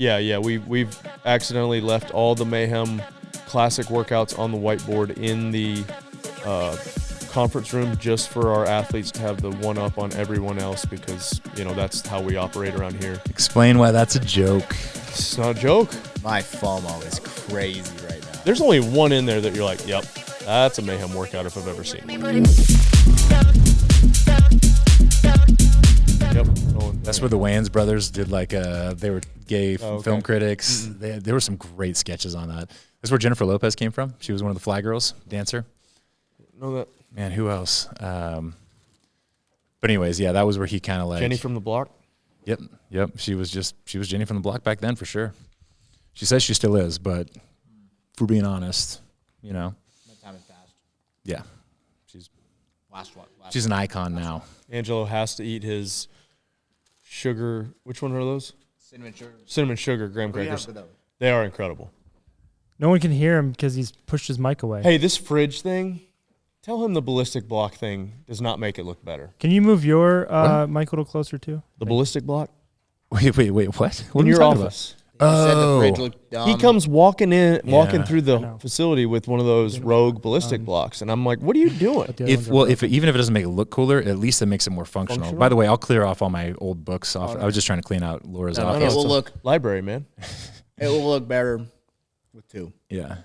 Yeah. We've accidentally left all the Mayhem classic workouts on the whiteboard in the conference room just for our athletes to have the one up on everyone else because, that's how we operate around here. Explain why that's a joke. It's not a joke. My FOMO is crazy right now. There's only one in there that you're like, yep, that's a Mayhem workout if I've ever seen it. Yep. That's where the Wayans brothers did they were gay film critics. Mm-hmm. There were some great sketches on that. That's where Jennifer Lopez came from. She was one of the Fly Girls, dancer. Know that. Man, who else? But anyways, yeah, that was where he kind of like. Jenny from the Block? Yep. She was Jenny from the Block back then for sure. She says she still is, but if we're being honest, My time has passed. Yeah. Last she's an icon now. Angelo has to eat his sugar. Which one are those? Cinnamon sugar graham crackers. They are incredible. No one can hear him because he's pushed his mic away. Hey, this fridge thing, tell him the ballistic block thing does not make it look better. Can you move your mic a little closer too? The ballistic block? Wait, what? In your office. Said the fridge looked dumb. He comes walking through the facility with one of those rogue ballistic blocks, and I'm like, "What are you doing?" Even if it doesn't make it look cooler, at least it makes it more functional. By the way, I'll clear off all my old books off. I was just trying to clean out Laura's office. It will look library, man. It will look better with two. Yeah,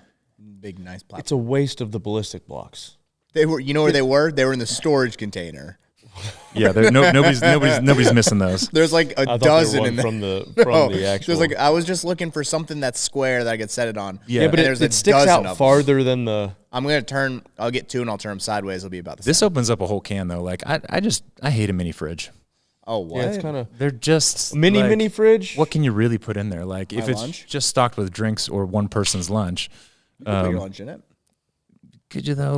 big nice platform. It's a waste of the ballistic blocks. They were. You know where they were? They were in the storage container. Yeah, nobody's missing those. There's like a dozen in there. From the actual. There's I was just looking for something that's square that I could set it on. Yeah, but it sticks out farther than the. I'm gonna turn. I'll get two and I'll turn them sideways. It'll be about the same. This opens up a whole can though. Like I hate a mini fridge. Oh, what? Yeah, it's kind of. They're just mini fridge. What can you really put in there? Like if it's just stocked with drinks or one person's lunch. You can put your lunch in it. Could you though?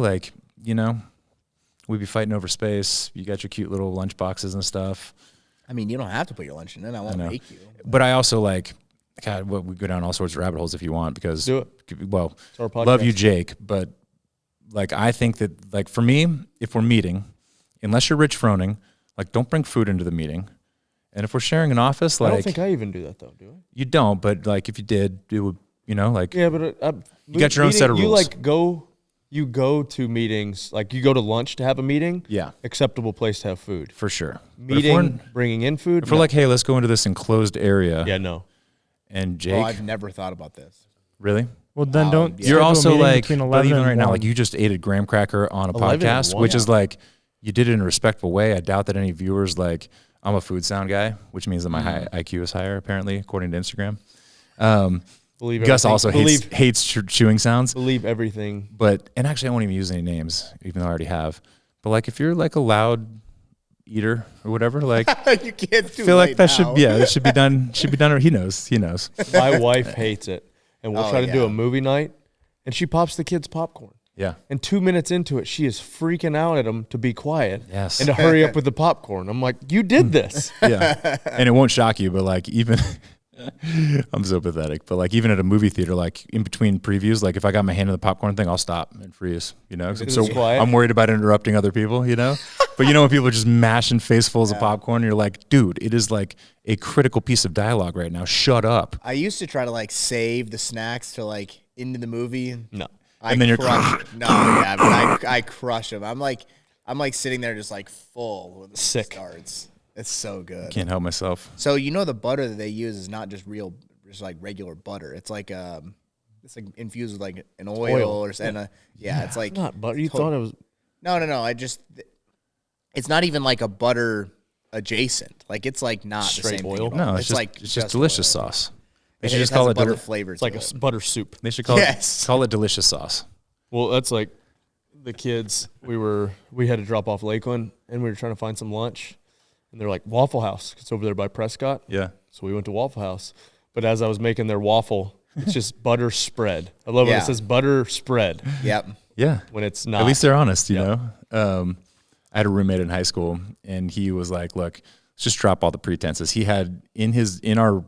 We'd be fighting over space. You got your cute little lunch boxes and stuff. I mean, you don't have to put your lunch in it. I won't make you. But I also we go down all sorts of rabbit holes if you want because, do it. Well, love you, Jake. But I think that for me, if we're meeting, unless you're Rich Froning, don't bring food into the meeting. And if we're sharing an office, I don't think I even do that though, do I? You don't, but if you did, it would, Yeah, but you got your own set of rules. You go to meetings, you go to lunch to have a meeting. Yeah. Acceptable place to have food. For sure. Meeting, bringing in food. If we're hey, let's go into this enclosed area. Yeah, no. And Jake. Well, I've never thought about this. Really? Well, then don't. You're also between 11 even and right 1. now, you just ate a graham cracker on a podcast, which is you did it in a respectful way. I doubt that any viewers I'm a food sound guy, which means that my high IQ is higher, apparently, according to Instagram. Gus also hates chewing sounds. Believe everything. And actually, I won't even use any names, even though I already have. But if you're a loud eater or whatever, you can't do. I feel like that should be done. Should be done. Or he knows. My wife hates it, and we'll try to do a movie night, and she pops the kids popcorn. Yeah. And 2 minutes into it, she is freaking out at them to be quiet. Yes. And to hurry up with the popcorn. I'm like, you did this. Yeah. And it won't shock you, but even. I'm so pathetic, but even at a movie theater, in between previews, if I got my hand in the popcorn thing, I'll stop and freeze, I'm worried about interrupting other people, but when people are just mashing facefuls of popcorn, you're like, dude, it is a critical piece of dialogue right now. Shut up. I used to try to save the snacks to into the movie. No. And then you're I crush them. I'm sitting there just full when the sick starts. It's so good. Can't help myself. So the butter that they use is not just regular butter. It's it's infused with an oil or something. It's not butter. You thought it was No. It's not even a butter adjacent. It's not straight the same oil. Thing no, it's just delicious oil. sauce. They should just call it butter flavor. It's like a butter soup. They should call it delicious sauce. Well, that's the kids. We had to drop off Lakeland, and we were trying to find some lunch. And they're like, Waffle House. It's over there by Prescott. Yeah. So we went to Waffle House. But as I was making their waffle, it's just butter spread. I love when it says butter spread. Yep. Yeah. When it's not. At least they're honest, you know. I had a roommate in high school, and he was like, look, let's just drop all the pretenses. He had in our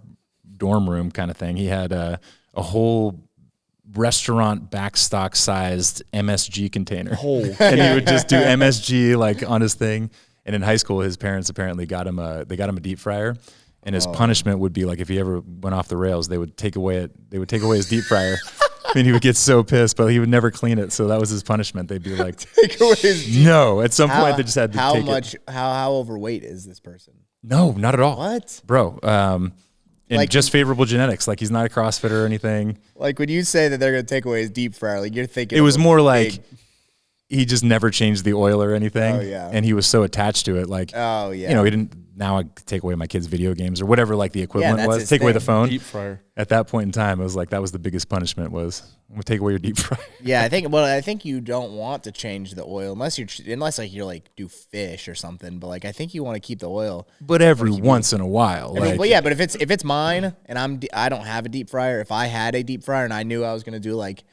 dorm room kind of thing, he had a whole restaurant backstock sized MSG container. And he would just do MSG on his thing. And in high school, his parents apparently got him a deep fryer, And his punishment would be like if he ever went off the rails, they would take away his deep fryer. And he would get so pissed, but he would never clean it. So that was his punishment. They'd be like, take away his no. At some point, they just had to take it. How overweight is this person? No, not at all. What? Bro, and like, just favorable genetics. Like, he's not a CrossFitter or anything. Like, when you say that they're going to take away his deep fryer, like, you're thinking it was more like he just never changed the oil or anything. Oh, yeah. And he was so attached to it. Like, oh, yeah. You know, he didn't, now I take away my kids' video games or whatever, like, the equivalent was. Take away the phone. Deep fryer. At that point in time, it was like, that was the biggest punishment was, I'm going to take away your deep fryer. Yeah, I think you don't want to change the oil unless you're like do fish or something. But like, I think you want to keep the oil. But every once in a while. I mean, well, yeah, but if it's mine and I don't have a deep fryer, if I had a deep fryer and I knew I was going to do like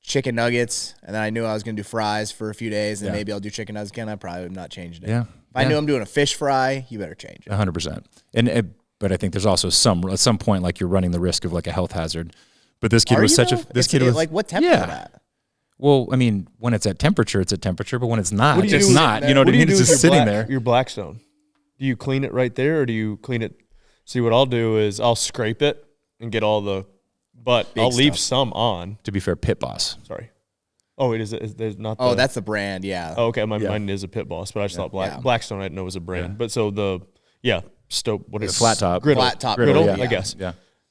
chicken nuggets and then I knew I was going to do fries for a few days and maybe I'll do chicken nuggets again, I probably would not change it. Yeah. If I knew I'm doing a fish fry, you better change it. 100%. But I think there's also at some point, like, you're running the risk of like a health hazard. But this kid was like, what temperature is that? Well, I mean, when it's at temperature, it's at temperature, but when it's not, it's do not. You know what I mean? It's just sitting there. Your Blackstone. Do you clean it right there, or do you clean it? See, what I'll do is I'll scrape it and get all the, but I'll leave some on. To be fair, Pit Boss. Sorry. Oh, there's not. Oh, that's the brand, yeah. Oh, okay, mine is a Pit Boss, but I just thought Blackstone I didn't know was a brand. But so what is flat top griddle, yeah. I guess.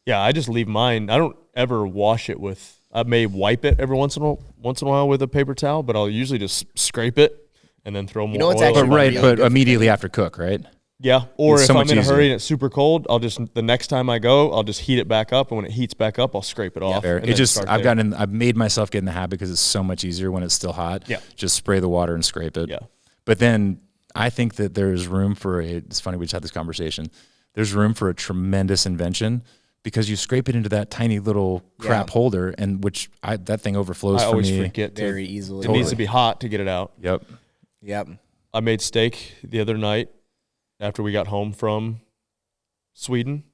Yeah, I just leave mine. I don't ever wash it with. I may wipe it every once in a while with a paper towel, but I'll usually just scrape it and then throw more oil. But immediately after cook, right? Yeah, or if I'm in a hurry and it's super cold, the next time I go, I'll just heat it back up, and when it heats back up, I'll scrape it off. I've made myself get in the habit because it's so much easier when it's still hot. Yeah, just spray the water and scrape it. Yeah, but then I think that there's room for it's funny we just had this conversation. There's room for a tremendous invention because you scrape it into that tiny little crap holder, and that thing overflows for me. I always forget very easily. It needs to be hot to get it out. Yep. I made steak the other night after we got home from Sweden.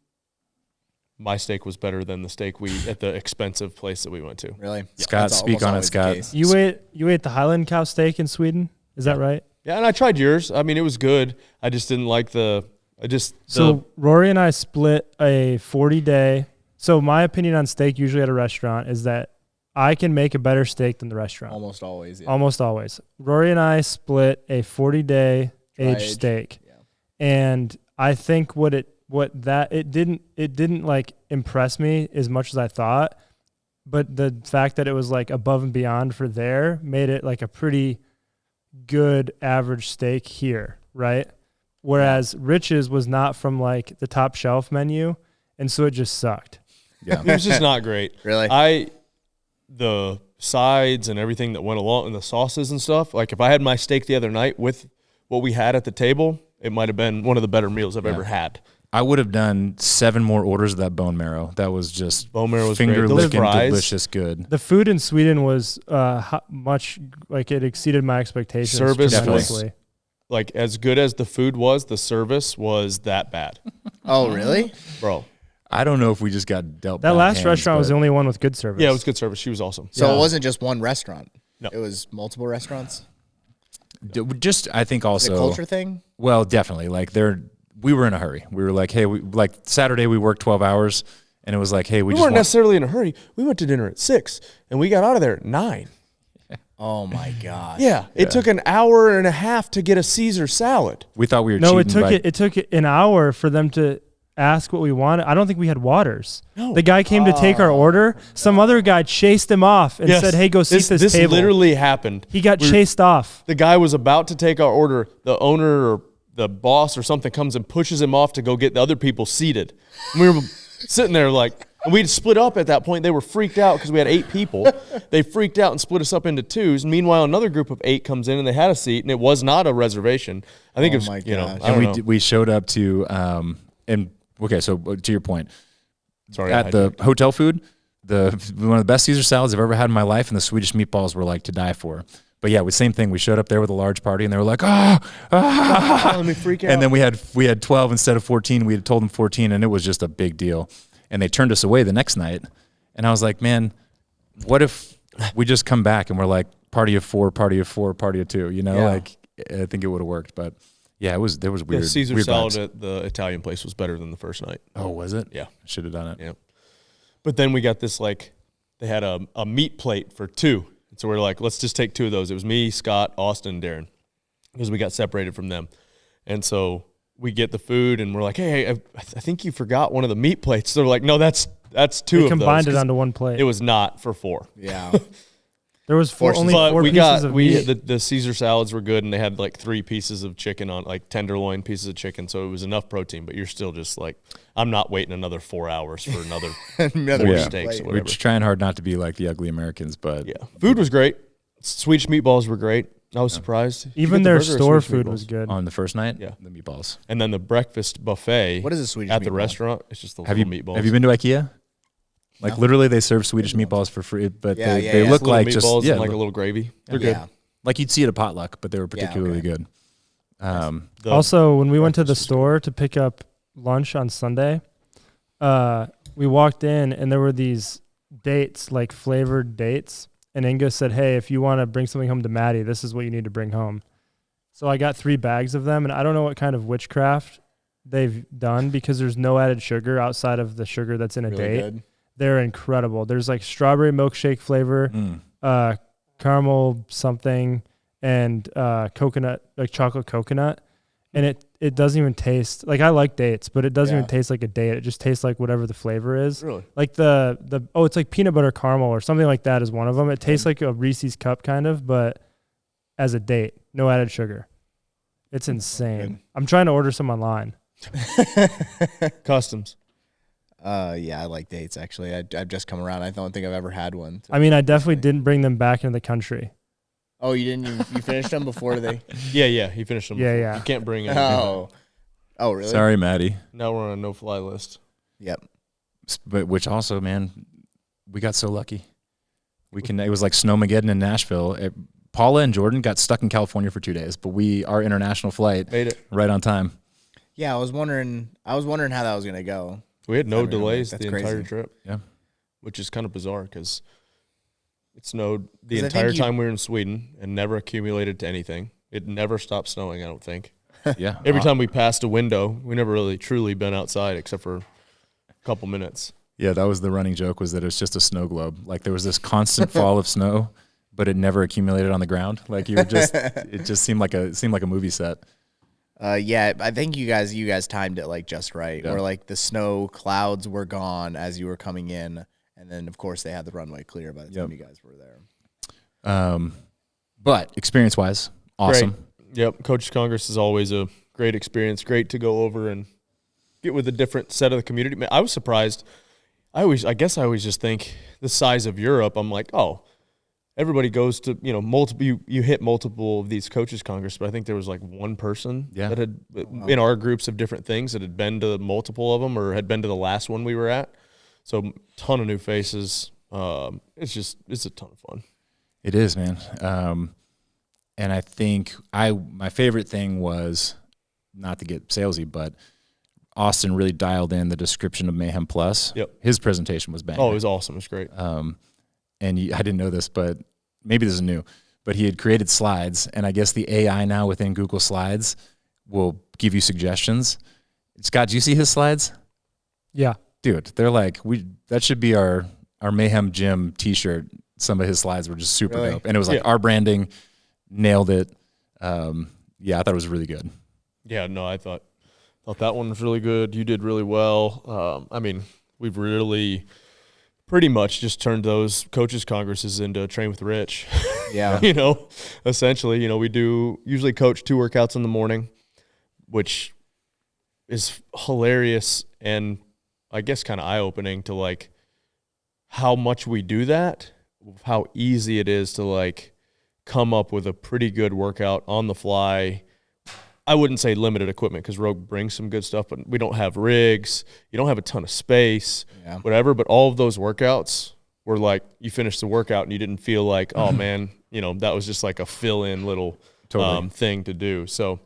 My steak was better than the steak at the expensive place that we went to. Really? Scott, speak on it, Scott. You ate the Highland cow steak in Sweden? Is that right? Yeah, and I tried yours. I mean, it was good. I just didn't like So Rory and I split a 40-day. So my opinion on steak usually at a restaurant is that I can make a better steak than the restaurant. Almost always. Yeah. Almost always. Rory and I split a 40-day aged steak. Yeah. And I think it didn't like impress me as much as I thought, but the fact that it was like above and beyond for there made it like a pretty good average steak here, right? Whereas Rich's was not from like the top shelf menu, and so it just sucked. Yeah, it was just not great. Really, the sides and everything that went along and the sauces and stuff. Like if I had my steak the other night with what we had at the table, it might have been one of the better meals I've ever had. I would have done 7 more orders of that bone marrow. That was just bone marrow was finger-licking, delicious good. The food in Sweden was much like it exceeded my expectations. Service was like as good as the food was. The service was that bad. Oh, really, bro? I don't know if we just got dealt. That last restaurant was the only one with good service. Yeah, it was good service. She was awesome. So it wasn't just one restaurant. No, it was multiple restaurants. Just I think also a culture thing. Well, definitely. Like we were in a hurry. We were like, hey, Saturday we worked 12 hours, and it was like, hey, we weren't necessarily in a hurry. We went to dinner at 6, and we got out of there at 9. Oh my gosh! Yeah, it took an hour and a half to get a Caesar salad. We thought we were cheating. It took an hour for them to ask what we wanted. I don't think we had waters. No. The guy came to take our order. Some other guy chased him off and said, hey, go seat this table. This literally happened. He got chased off. The guy was about to take our order. The owner or the boss or something comes and pushes him off to go get the other people seated. And we were sitting there like, and we'd split up at that point. They were freaked out because we had 8 people. They freaked out and split us up into 2s. Meanwhile, another group of 8 comes in and they had a seat, and it was not a reservation. I think it was, and we showed up to, okay, so to your point, sorry, at the hotel food, one of the best Caesar salads I've ever had in my life, and the Swedish meatballs were like to die for. But yeah, same thing. We showed up there with a large party, and they were like, let me freak out. And then we had 12 instead of 14. We had told them 14, and it was just a big deal. And they turned us away the next night. And I was like, man, what if we just come back and we're like, party of 4, party of 4, party of 2? You know, like I think it would have worked. But Yeah, there was weird. The Caesar weird salad vibes. at the Italian place was better than the first night. Oh, was it? Yeah. Should have done it. Yeah. But then we got this, like, they had a meat plate for 2. So we're like, let's just take 2 of those. It was me, Scott, Austin, and Darren, because we got separated from them. And so we get the food, and we're like, hey, I think you forgot one of the meat plates. They're like, no, that's 2 of those. They combined it onto one plate. It was not for 4. Yeah. There was only 4 pieces of meat. The Caesar salads were good, and they had like 3 pieces of chicken on, like tenderloin pieces of chicken, so it was enough protein. But you're still just like, I'm not waiting another 4 hours for another 4 steaks or whatever. We're just trying hard not to be like the ugly Americans, but yeah, food was great. Swedish meatballs were great. I was surprised. Even their store food was good. On the first night, yeah, the meatballs, and then the breakfast buffet. What is a Swedish at meatball? the restaurant? It's just the little meatballs. Have you been to IKEA? Like literally, they serve Swedish meatballs for free, but they look like just and like a little gravy. They're good. Like you'd see at a potluck, but they were particularly good. Also, when we went to the store to pick up lunch on Sunday, we walked in and there were these dates, like flavored dates. And Inga said, hey, if you want to bring something home to Maddie, this is what you need to bring home. So I got 3 bags of them, and I don't know what kind of witchcraft they've done because there's no added sugar outside of the sugar that's in a date. Good. They're incredible. There's like strawberry milkshake flavor, caramel something, and coconut, like chocolate coconut. And it doesn't even taste like, I like dates, but it doesn't even taste like a date. It just tastes like whatever the flavor is. Really? Like it's like peanut butter caramel or something like that is one of them. It tastes like a Reese's cup kind of, but as a date, no added sugar. It's insane. I'm trying to order some online. Customs. Yeah, I like dates actually. I've just come around. I don't think I've ever had one. I mean, I definitely didn't bring them back into the country. Oh, you didn't? You finished them before they? Yeah, he finished them. Yeah. You can't bring them. Oh, really? Sorry, Maddie. Now we're on a no-fly list. Yep. But which also, man, we got so lucky. It was like Snowmageddon in Nashville. Paula and Jordan got stuck in California for 2 days, but our international flight made it right on time. Yeah, I was wondering how that was gonna go. We had no delays the entire trip. Yeah, which is kind of bizarre because it snowed the entire time we were in Sweden and never accumulated to anything. It never stopped snowing, I don't think. Yeah. Every time we passed a window, we never really truly been outside except for a couple minutes. Yeah, that was the running joke, was that it was just a snow globe. Like there was this constant fall of snow, but it never accumulated on the ground. Like it just seemed like a movie set. Yeah, I think you guys timed it like just right. Yeah. Or like the snow clouds were gone as you were coming in. And then, of course, they had the runway clear by the time you guys were there. But experience-wise, awesome. Great. Yep, Coaches Congress is always a great experience. Great to go over and get with a different set of the community. I was surprised. I guess I always just think the size of Europe. I'm like, oh, everybody goes to multiple. You hit multiple of these Coaches Congress, but I think there was like one person that had in our groups of different things that had been to multiple of them or had been to the last one we were at. So ton of new faces. It's a ton of fun. It is, man. And I think my favorite thing was, not to get salesy, but Austin really dialed in the description of Mayhem Plus. Yep. His presentation was bang. Oh, it was awesome. It was great. And I didn't know this, but maybe this is new, but he had created slides, and I guess the AI now within Google Slides will give you suggestions. Scott, do you see his slides? Yeah. Dude, they're like, that should be our Mayhem Gym t-shirt. Some of his slides were just super dope. And it was like our branding, nailed it. I thought it was really good. Yeah, no, I thought that one was really good. You did really well. I mean, we've really pretty much just turned those Coaches Congresses into Train with Rich. Yeah. Essentially, we do usually coach 2 workouts in the morning, which is hilarious and I guess kind of eye-opening to like how much we do that, how easy it is to like come up with a pretty good workout on the fly. I wouldn't say limited equipment because Rogue brings some good stuff, but we don't have rigs. You don't have a ton of space, whatever. But all of those workouts were like you finished the workout and you didn't feel like, oh, man, that was just like a fill-in little thing to do. So,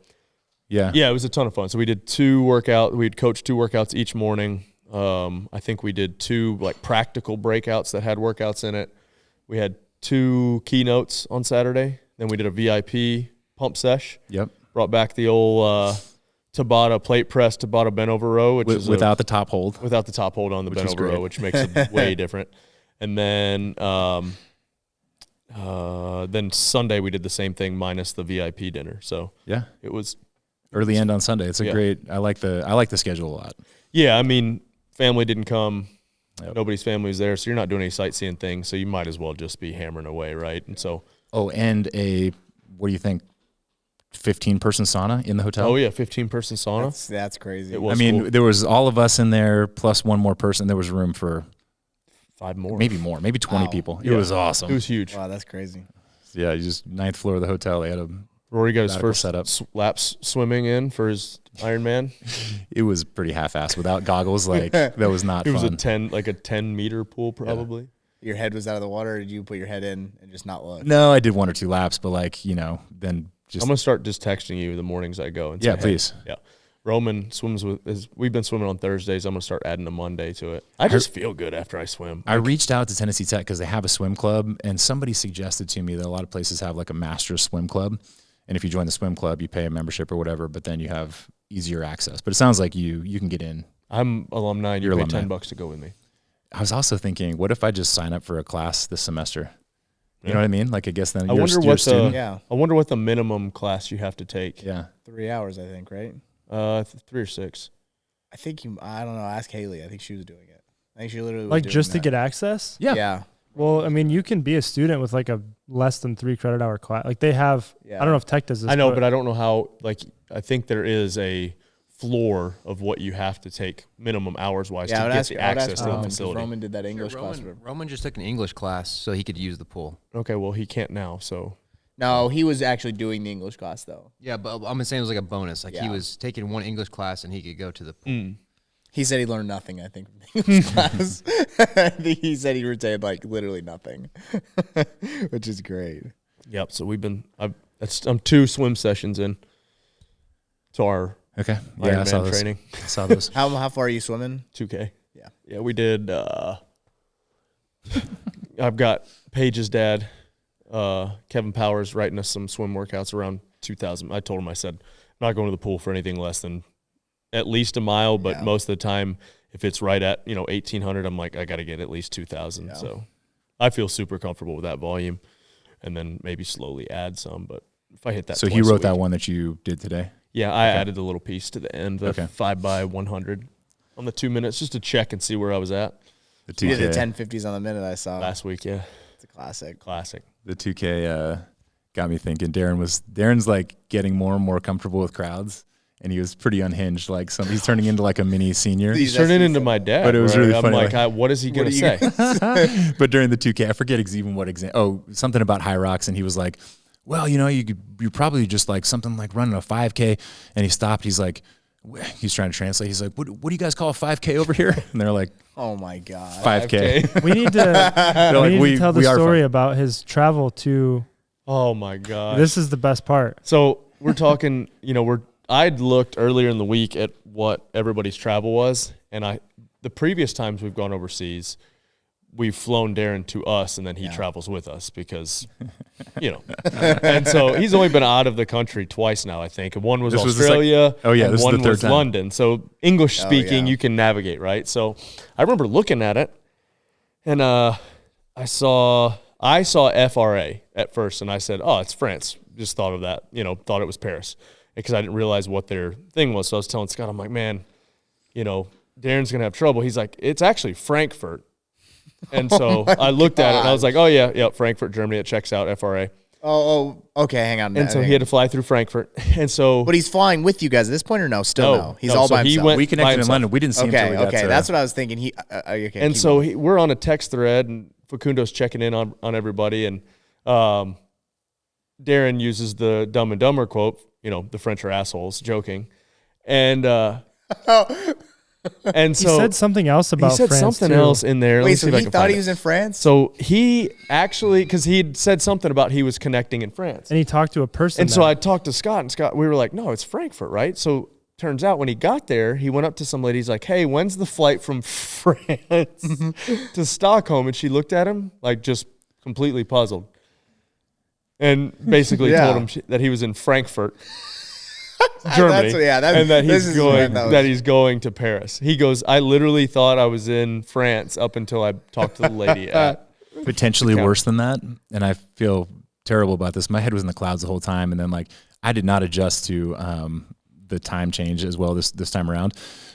yeah, it was a ton of fun. So we did 2 workouts. We'd coach 2 workouts each morning. I think we did 2 like practical breakouts that had workouts in it. We had 2 keynotes on Saturday. Then we did a VIP pump sesh. Yep. Brought back the old Tabata plate press Tabata bent over row, which is without the top hold. Without the top hold on the bent over row, which makes it way different. And then Sunday we did the same thing minus the VIP dinner. So yeah, it was early end on Sunday. It's a great. I like the schedule a lot. Yeah, I mean, family didn't come. Yep. Nobody's family was there, so you're not doing any sightseeing things. So you might as well just be hammering away, right? And so. Oh, and what do you think? 15-person sauna in the hotel. Oh yeah, 15-person sauna. That's crazy. I mean, cool. There was all of us in there plus one more person. There was room for 5 more, maybe 20 people. It was awesome. It was huge. Wow, that's crazy. Yeah, you just 9th floor of the hotel. They had a Rory got his first setup. Laps swimming in for his Ironman. It was pretty half-assed without goggles. Like that was not. It was fun. a 10-meter pool probably. Yeah. Your head was out of the water. Or did you put your head in and just not look? No, I did 1 or 2 laps, but then. I'm gonna start just texting you the mornings I go. And yeah, say, please. Hey, yeah, Roman swims we've been swimming on Thursdays. I'm gonna start adding a Monday to it. I just feel good after I swim. I reached out to Tennessee Tech because they have a swim club, and somebody suggested to me that a lot of places have like a master's swim club, and if you join the swim club, you pay a membership or whatever, but then you have easier access. But it sounds like you can get in. I'm alumni. And you pay alumni. $10 to go with me. I was also thinking, what if I just sign up for a class this semester? You know what I mean? Like, I guess then I wonder what the minimum class you have to take. Yeah, 3 hours, I think, right? 3 or 6. I think I don't know. Ask Haley. I think she was doing it. I think she literally was like doing just that. to get access. Yeah. Well, I mean, you can be a student with like a less than 3 credit hour class. Like they have. Yeah. I don't know if Tech does this. I know, but I don't know how. Like, I think there is a floor of what you have to take minimum hours wise to get the access to the facility. Roman did that English class. Roman just took an English class so he could use the pool. Okay, well he can't now, so. No, he was actually doing the English class though. Yeah, but I'm saying it was like a bonus. Like he was taking 1 English class and he could go to the pool. He said he learned nothing, I think, from the English class. I think he said he retained like literally nothing, which is great. Yep. So I'm 2 swim sessions in to our okay. Yeah, I saw training. I saw those. How far are you swimming? 2K. Yeah. Yeah, we did. I've got Paige's dad, Kevin Powers, writing us some swim workouts around 2,000. I told him, I said, I'm not going to the pool for anything less than at least a mile, but most of the time, if it's right at 1,800, I'm like, I got to get at least 2,000. Yeah. So I feel super comfortable with that volume, and then maybe slowly add some. But if I hit that, so he wrote that one that you did today. Yeah, I added a little piece to the end, the 5x100 on the 2 minutes, just to check and see where I was at. The 2K. You did the 1050s on the minute I saw last week. Yeah, it's a classic. The 2K got me thinking. Darren's like getting more and more comfortable with crowds, and he was pretty unhinged. Like he's turning into like a mini senior. He's turning into my dad. But it was really funny. I'm like, what is he gonna say? But during the 2K, I forget even what exam. Oh, something about high rocks, and he was like, well, you probably just like something like running a 5K. And he stopped. He's like, he's trying to translate. He's like, what do you guys call a 5K over here? And they're like, oh my God, 5K. We need to tell the story about his travel to. Oh my God. This is the best part. So we're talking, I'd looked earlier in the week at what everybody's travel was. And the previous times we've gone overseas, we've flown Darren to us, and then he travels with us because, and so he's only been out of the country twice now, I think. And one was Australia, and one was London. So English speaking, you can navigate, right? So I remember looking at it, and I saw FRA at first, and I said, oh, it's France. Just thought of that, thought it was Paris, because I didn't realize what their thing was. So I was telling Scott, I'm like, man, Darren's going to have trouble. He's like, it's actually Frankfurt. And so I looked at it and I was like, oh yeah, Frankfurt, Germany. It checks out FRA. Oh, okay. Hang on. And so he had to fly through Frankfurt. And so, but he's flying with you guys at this point, or no? Still no. He's all by himself. We connected in London. We didn't see him until we got to. That's what I was thinking. And so we're on a text thread, and Facundo's checking in on everybody, and Darren uses the Dumb and Dumber quote. The French are assholes, joking, and. And so he said something else about France. He said something else in there. Wait, so he thought he was in France? So he actually, because he'd said something about he was connecting in France. And he talked to a person. And so I talked to Scott, and Scott, we were like, no, it's Frankfurt, right? So turns out when he got there, he went up to some lady. He's like, hey, when's the flight from France to Stockholm? And she looked at him like just completely puzzled. And basically told him that he was in Frankfurt. Germany. And that he's going to Paris. He goes, I literally thought I was in France up until I talked to the lady at potentially worse than that. And I feel terrible about this. My head was in the clouds the whole time. And then like, I did not adjust to the time change as well this time around.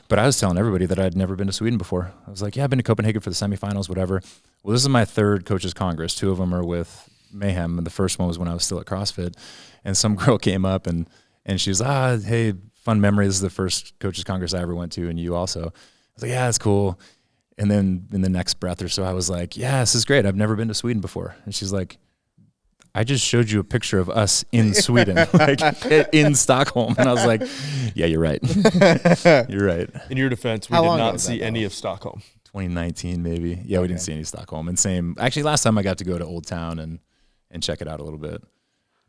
But I was telling everybody that I'd never been to Sweden before. I was like, yeah, I've been to Copenhagen for the semifinals, whatever. Well, this is my third coaches congress. 2 of them are with Mayhem. And the first one was when I was still at CrossFit. And some girl came up and she was, hey, fun memory. This is the first coaches congress I ever went to. And you also. I was like, yeah, that's cool. And then in the next breath or so, I was like, yeah, this is great. I've never been to Sweden before. And she's like, I just showed you a picture of us in Sweden, like in Stockholm. And I was like, yeah, you're right. You're right. In your defense, we did not see any of Stockholm. 2019, maybe. Yeah, we didn't see any Stockholm. And same, actually, last time I got to go to Old Town and check it out a little bit.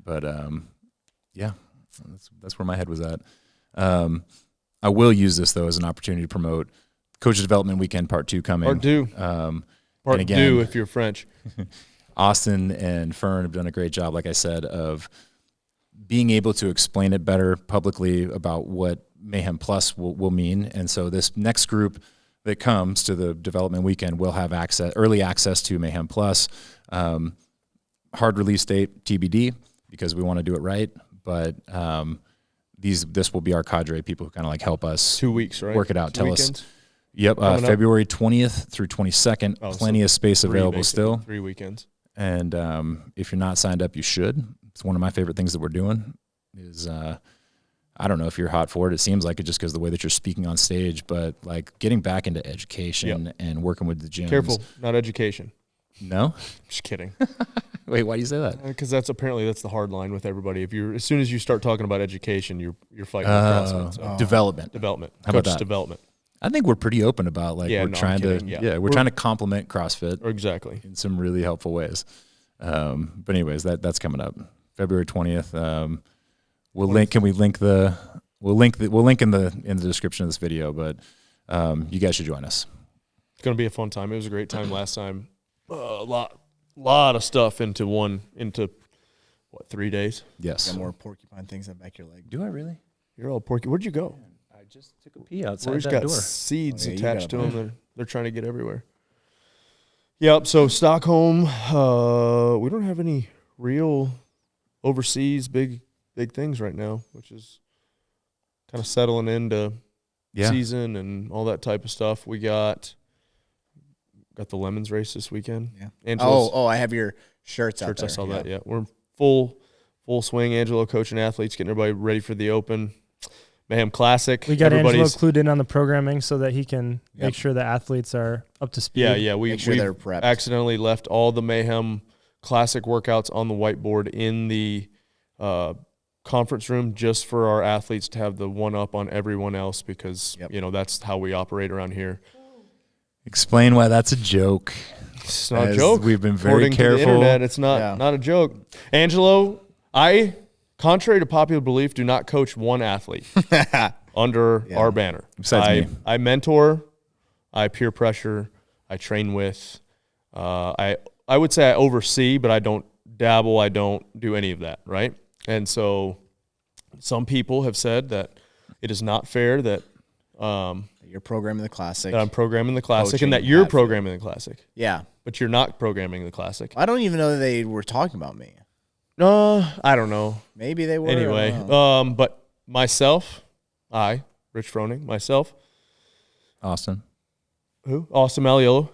But yeah, that's where my head was at. I will use this, though, as an opportunity to promote Coaches Development Weekend Part 2 coming. Part 2. Part 2 if you're French. Austin and Fern have done a great job, like I said, of being able to explain it better publicly about what Mayhem Plus will mean. And so this next group that comes to the development weekend will have early access to Mayhem Plus. Hard release date, TBD, because we want to do it right. But this will be our cadre, people who kind of like help us 2 weeks, right? Work it out. 2 weekends? Yep, February 20th through 22nd. Plenty of space available still. 3 weekends. And if you're not signed up, you should. It's one of my favorite things that we're doing is, I don't know if you're hot for it. It seems like it just because the way that you're speaking on stage, but like getting back into education and working with the gyms. Careful, not education. No? Just kidding. Wait, why do you say that? Because that's the hard line with everybody. As soon as you start talking about education, you're fighting with CrossFit. So. Development. How about that? Development. I think we're pretty open about we're trying to complement CrossFit exactly in some really helpful ways. But anyways, that's coming up February 20th. We'll link in the description of this video, but you guys should join us. It's going to be a fun time. It was a great time last time. A lot of stuff into 3 days? Yes. Got more porcupine things up back your leg. Do I really? You're all porky. Where'd you go? I just took a pee outside that that got door. Seeds attached to them. They're trying to get everywhere. Yep. So Stockholm, we don't have any real overseas big things right now, which is kind of settling into season and all that type of stuff. We got the Lemons race this weekend. Yeah. Angelo's, I have your shirts out there. I saw that. Yeah, we're full swing. Angelo coaching athletes, getting everybody ready for the Open. Mayhem Classic. We got Angelo clued in on the programming so that he can make sure the athletes are up to speed. Yeah. Make sure they're prepped. Accidentally left all the Mayhem Classic workouts on the whiteboard in the conference room just for our athletes to have the one up on everyone else because that's how we operate around here. Explain why that's a joke. It's not a joke. We've been very According careful. To the internet, it's not a joke. Angelo, contrary to popular belief, do not coach one athlete under our banner. Besides me. I mentor, I peer pressure, I train with. I would say I oversee, but I don't dabble. I don't do any of that, right? And so some people have said that it is not fair that you're programming the Classic. That I'm programming the Classic and that you're programming the Classic. Yeah. But you're not programming the Classic. I don't even know that they were talking about me. I don't know. Maybe they were. Anyway, but myself, Rich Froning, myself. Austin. Who? Austin Maliello.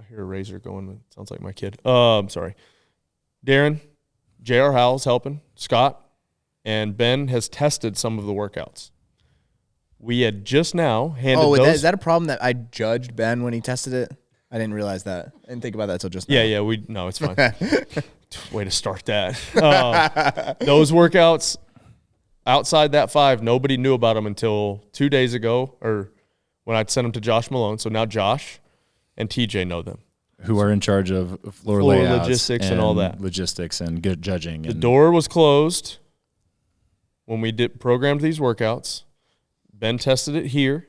I hear a razor going. It sounds like my kid. I'm sorry. Darren, J.R. Howell's helping, Scott, and Ben has tested some of the workouts. We had just now handed those. Is that a problem that I judged Ben when he tested it? I didn't realize that. I didn't think about that until just now. Yeah, no, it's fine. Way to start that. Those workouts, outside that 5, nobody knew about them until 2 days ago or when I'd sent them to Josh Malone. So now Josh and TJ know them. Who are in charge of floor layouts logistics and all that. Logistics and good judging. The door was closed when we programmed these workouts. Ben tested it here.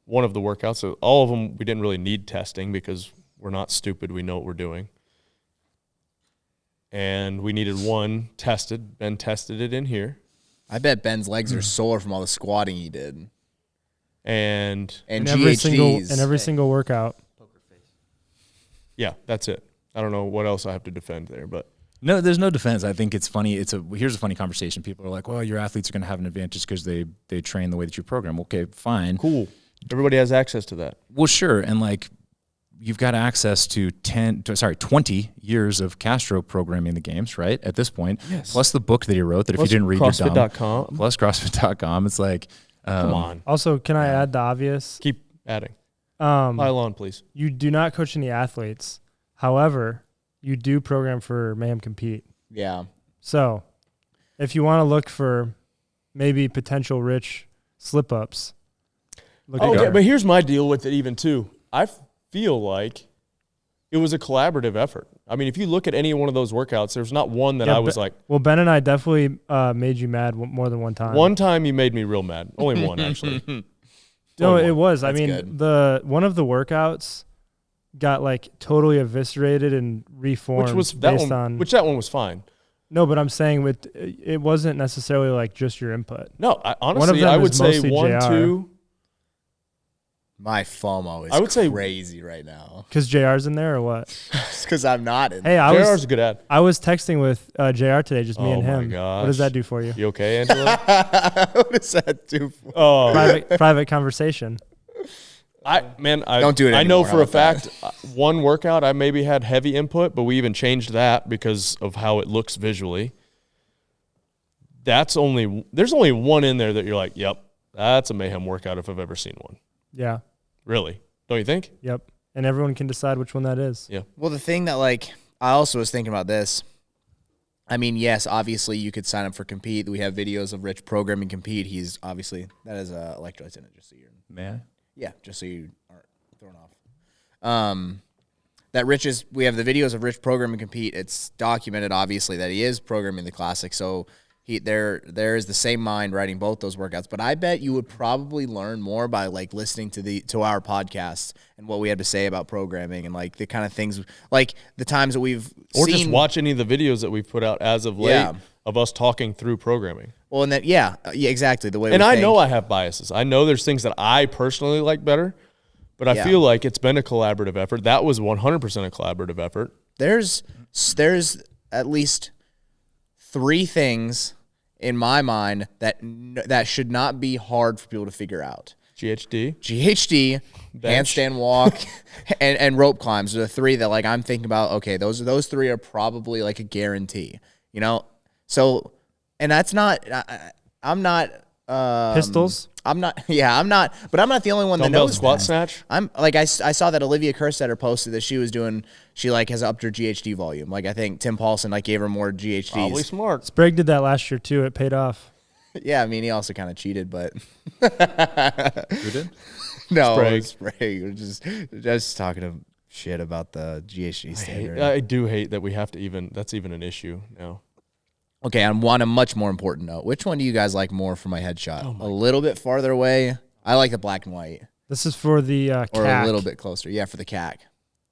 One of the workouts. So all of them, we didn't really need testing because we're not stupid. We know what we're doing. and we needed one tested. Ben tested it in here. I bet Ben's legs are sore from all the squatting he did. And every single workout. Yeah, that's it. I don't know what else I have to defend there, but no, there's no defense. I think it's funny. Here's a funny conversation. People are like, well, your athletes are going to have an advantage because they train the way that you program. Okay, fine. Cool. Everybody has access to that. Well, sure. And like, you've got access to 20 years of Castro programming the games, right? At this point, yes. Plus the book that he wrote that plus if you didn't read, CrossFit.com. you're dumb. Plus CrossFit.com. It's like, come on. Also, can I add the obvious? Keep adding. Pile on, please. You do not coach any athletes. However, you do program for Mayhem Compete. Yeah. So, if you want to look for maybe potential rich slip-ups, okay, but here's my deal with it even too. I feel like it was a collaborative effort. I mean, if you look at any one of those workouts, there's not one that I was like... Well, Ben and I definitely made you mad more than one time. One time you made me real mad. Only one, actually. No, it was. That's I mean, good. one of the workouts got like totally eviscerated and reformed which one was fine. No, but I'm saying it wasn't necessarily like just your input. No, honestly, I would say 1, 2... My FOMO is crazy right now. Because JR's in there or what? It's because I'm not in there. Hey, JR's a good ad. I was texting with JR today, just me and him. Oh, my gosh. What does that do for you? You okay, Angela? What does that do for you? Oh. Private conversation. Don't do it anymore. I know for a fact one workout I maybe had heavy input, but we even changed that because of how it looks visually. There's only one in there that you're like, yep, that's a Mayhem workout if I've ever seen one. Yeah. Really? Don't you think? Yep. And everyone can decide which one that is. Yeah. Well, the thing that, like, I also was thinking about this. I mean, yes, obviously you could sign up for Compete. We have videos of Rich programming Compete. He's obviously, that is electrolytes in it, just so you're. Man. Yeah, just so you aren't thrown off. We have the videos of Rich programming Compete. It's documented, obviously, that he is programming the Classic. So there is the same mind writing both those workouts. But I bet you would probably learn more by like listening to our podcast and what we had to say about programming and like the kind of things, like the times that we've or seen. Just watch any of the videos that we've put out as of late of us talking through programming. Well, and then exactly the way. And I know I have biases. I know there's things that I personally like better, but I feel like it's been a collaborative effort. That was 100% a collaborative effort. There's at least 3 things in my mind that should not be hard for people to figure out. GHD, handstand walk, and rope climbs are the 3 that like I'm thinking about. Okay, those 3 are probably like a guarantee, you know. So, and that's not. I'm not. Pistols. I'm not. Yeah, I'm not. But I'm not the only one that knows squat that. snatch. I'm like I saw that Olivia Kerstetter posted that she was doing. She like has upped her GHD volume. Like I think Tim Paulson like gave her more GHDs. Probably smart. Sprague did that last year too. It paid off. Yeah, I mean he also kind of cheated, but who did? No, Sprague. We're just talking shit about the GHD standard. I do hate that we have to that's even an issue now. Okay, on a much more important note, which one do you guys like more for my headshot? A little bit farther away. I like the black and white. This is for the or CAC. A little bit closer. Yeah, for the CAC. A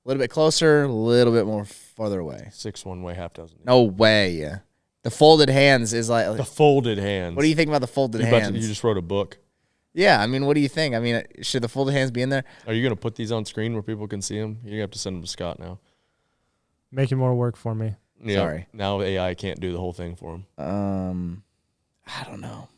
little bit closer, a little bit more farther away. 6 one way, half dozen. No way. The folded hands is like the folded hands. What do you think about the folded hands? You just wrote a book. Yeah, I mean, what do you think? I mean, should the folded hands be in there? Are you going to put these on screen where people can see them? You're going to have to send them to Scott now. Making more work for me. Yeah, sorry. Now AI can't do the whole thing for him. I don't know.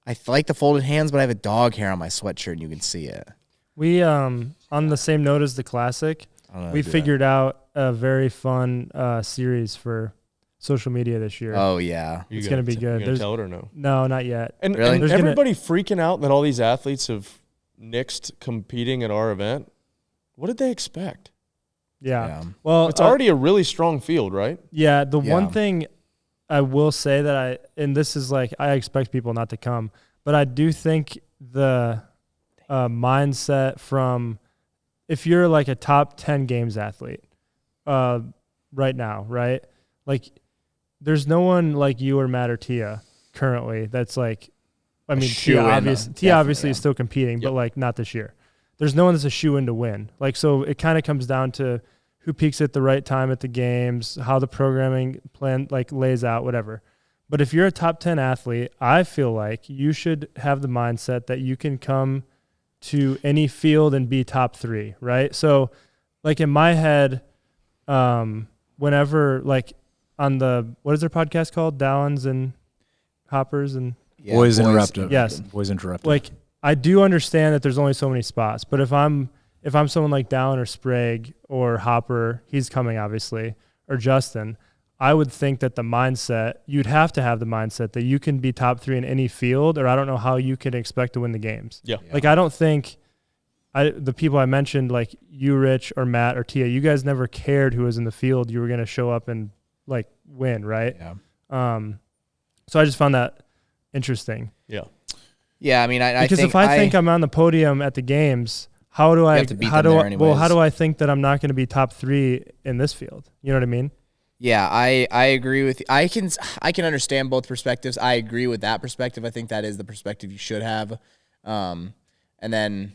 I like the folded hands, but I have a dog hair on my sweatshirt, and you can see it. We on the same note as the Classic, we figured out a very fun series for social media this year. Oh yeah, it's gonna be good. You gonna tell it or no? No, not yet. And, really? And everybody freaking out that all these athletes have nixed competing at our event. What did they expect? Yeah. Well, it's already a really strong field, right? Yeah. The one thing I will say that and this is like, I expect people not to come, but I do think the mindset from, if you're like a top 10 games athlete right now, right? Like there's no one like you or Matt or Tia currently that's like, I mean, Tia obviously is still competing, but like not this year. There's no one that's a shoe in to win. Like, so it kind of comes down to who peaks at the right time at the games, how the programming plan like lays out, whatever. But if you're a top 10 athlete, I feel like you should have the mindset that you can come to any field and be top 3, right? So like in my head, whenever like on the, what is their podcast called? Dallins and Hoppers and Boys Interrupted. Yes. Boys Interrupted. Like I do understand that there's only so many spots, but if I'm someone like Dallin or Sprague or Hopper, he's coming obviously, or Justin, I would think that the mindset, you'd have to have the mindset that you can be top 3 in any field, or I don't know how you can expect to win the games. Yeah. Like I don't think the people I mentioned, like you, Rich, or Matt, or Tia, you guys never cared who was in the field. You were going to show up and like win, right? Yeah. So I just found that interesting. Yeah. Yeah, I mean, I because think if I think I'm on the podium at the games, how do I think that I'm not going to be top 3 in this field? You know what I mean? Yeah, I agree with you. I can understand both perspectives. I agree with that perspective. I think that is the perspective you should have. And then,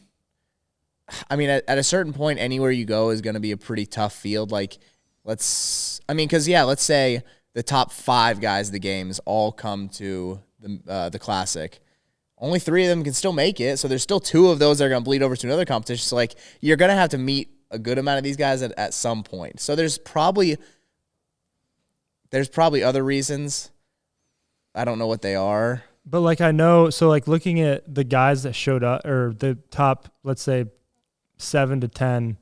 I mean, at a certain point, anywhere you go is going to be a pretty tough field. Like, let's say the top 5 guys of the games all come to the Classic. Only 3 of them can still make it, so there's still 2 of those that are going to bleed over to another competition. So, like, you're going to have to meet a good amount of these guys at some point. So there's probably other reasons. I don't know what they are. But, like, I know, so, like, looking at the guys that showed up, or the top, let's say, 7 to 10,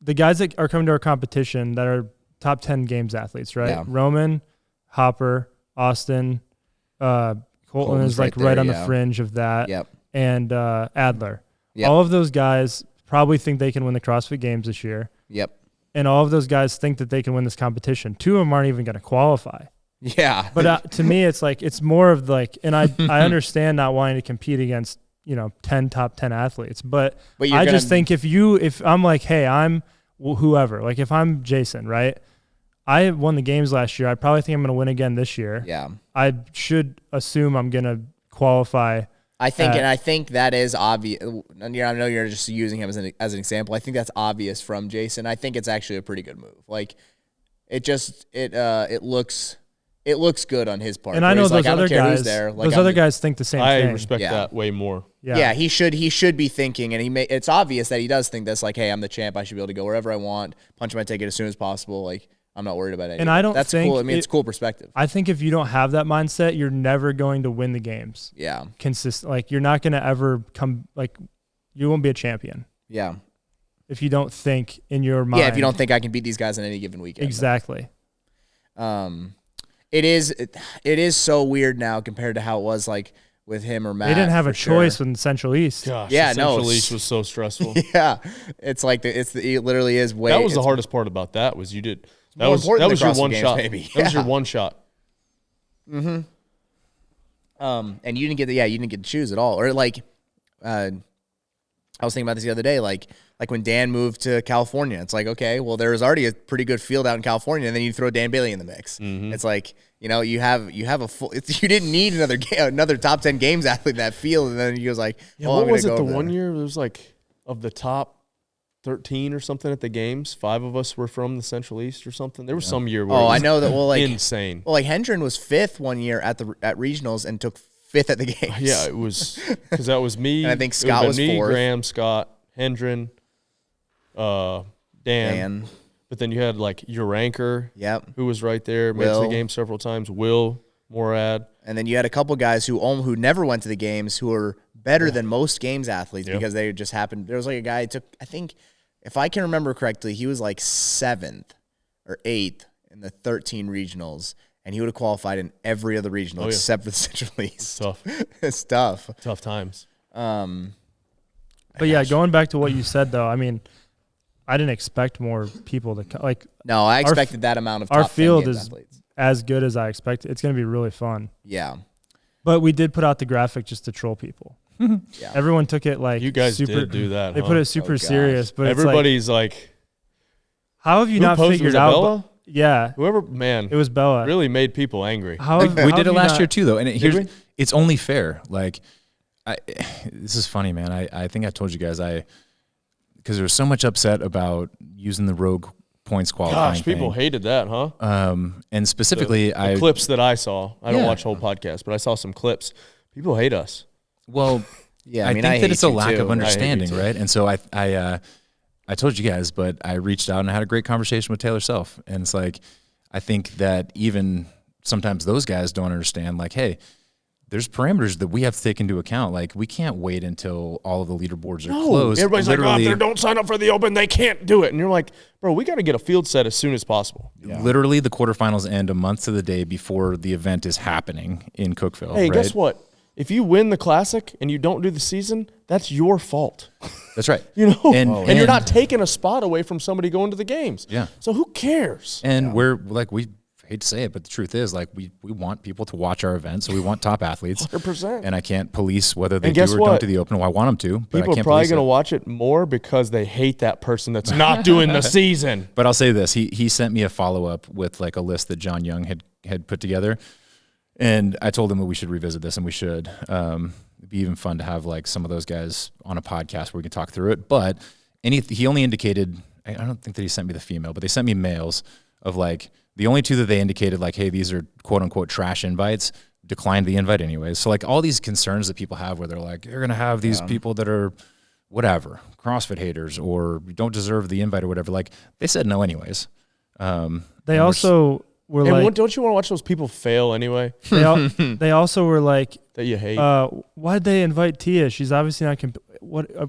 the guys that are coming to our competition that are top 10 games athletes, right? Yeah. Roman, Hopper, Austin, Colton is like right on the fringe of that. Yep. And Adler. Yep. All of those guys probably think they can win the CrossFit Games this year. Yep. And all of those guys think that they can win this competition. 2 of them aren't even going to qualify. Yeah. But to me, it's like, it's more of like, and I understand not wanting to compete against, 10 top 10 athletes. But I just think if I'm like, hey, I'm whoever, like if I'm Jason, right? I won the games last year. I probably think I'm going to win again this year. Yeah. I should assume I'm going to qualify. I think that is obvious. I know you're just using him as an example. I think that's obvious from Jason. I think it's actually a pretty good move. Like, it looks good on his part. And I know those other guys. Those other guys think the same thing. I respect that way more. Yeah, he should be thinking, and it's obvious that he does think this. Like, hey, I'm the champ. I should be able to go wherever I want, punch my ticket as soon as possible. Like, I'm not worried about anything. And I don't That's think cool. I mean, it's cool perspective. I think if you don't have that mindset, you're never going to win the games. Yeah. Like, you're not going to ever you won't be a champion. Yeah. If you don't think in your mind. Yeah, if you don't think I can beat these guys on any given weekend. Exactly. It is so weird now compared to how it was like with him or Matt. They didn't have a choice with Central East. Gosh, yeah, Central East was so stressful. Yeah, it's like it literally is way. That was the hardest part about that was you did. That was your one shot. Maybe. That was your one shot. Mm-hmm. And you didn't get to choose at all. Or like, I was thinking about this the other day. Like when Dan moved to California, it's like, okay, well, there was already a pretty good field out in California, and then you throw Dan Bailey in the mix. Mm-hmm. It's like, you have a full. You didn't need another top 10 games athlete in that field, and then he was like, what was it? The one year there was like of the top 13 or something at the games, 5 of us were from the Central East or something. There was some year where I know that. Well, like insane. Well, like Hendren was 5th one year at regionals and took 5th at the games. Yeah, it was because that was me. And I think Scott was 4th. Graham, Scott, Hendren, Dan. But then you had like your anchor, who was right there, made it to the game several times. Will, Morad, and then you had a couple guys who never went to the games who were better than most games athletes because they just happened. There was like a guy who took, I think, if I can remember correctly, he was like 7th or 8th in the 13 regionals, and he would have qualified in every other regional except for the Central East. It's tough. It's tough. Tough times. But yeah, going back to what you said though, I mean, I didn't expect more people to come. Like, no, I expected that amount of top our field 10 is athletes. As good as I expected. It's going to be really fun. Yeah. But we did put out the graphic just to troll people. Yeah. Everyone took it like you guys super, did do that. They put it super serious, but everybody's like, how have you not figured out? Bella? Yeah, whoever, man, it was Bella. Really made people angry. We did it last year too, though, and it's only fair. Like, this is funny, man. I think I told you guys because there was so much upset about using the Rogue points qualifying. Gosh, people hated that, huh? And specifically, the clips that I saw. I don't watch whole podcasts, but I saw some clips. People hate us. Well, yeah, I think that it's a lack of understanding, right? And so I told you guys, but I reached out and I had a great conversation with Taylor Self, and it's like I think that even sometimes those guys don't understand. Like, hey, there's parameters that we have to take into account. Like, we can't wait until all of the leaderboards are closed. Everybody's like, oh, if they don't sign up for the Open, they can't do it. And you're like, bro, we got to get a field set as soon as possible. Yeah. Literally, the quarterfinals end a month to the day before the event is happening in Cookeville. Hey, right? guess what? If you win the Classic and you don't do the season, that's your fault. That's right. And you're not taking a spot away from somebody going to the games. Yeah. So who cares? And we're like, we hate to say it, but the truth is, like, we want people to watch our events, so we want top athletes. 100%. And I can't police whether they do or don't do the Open. Well, I want them to, but people I can't are probably going to watch it more because they hate that person that's not doing the season. But I'll say this: he sent me a follow-up with like a list that John Young had put together, and I told him that we should revisit this, and we should. It'd be even fun to have like some of those guys on a podcast where we can talk through it. But he only indicated, I don't think that he sent me the female, but they sent me males of like the only two that they indicated like, hey, these are quote unquote trash invites, declined the invite anyways. So like all these concerns that people have where they're like, you're going to have these people that are whatever, CrossFit haters or don't deserve the invite or whatever. Like they said no anyways. They also were like, don't you want to watch those people fail anyway? They also were like, that you hate. Why'd they invite Tia? She's obviously not.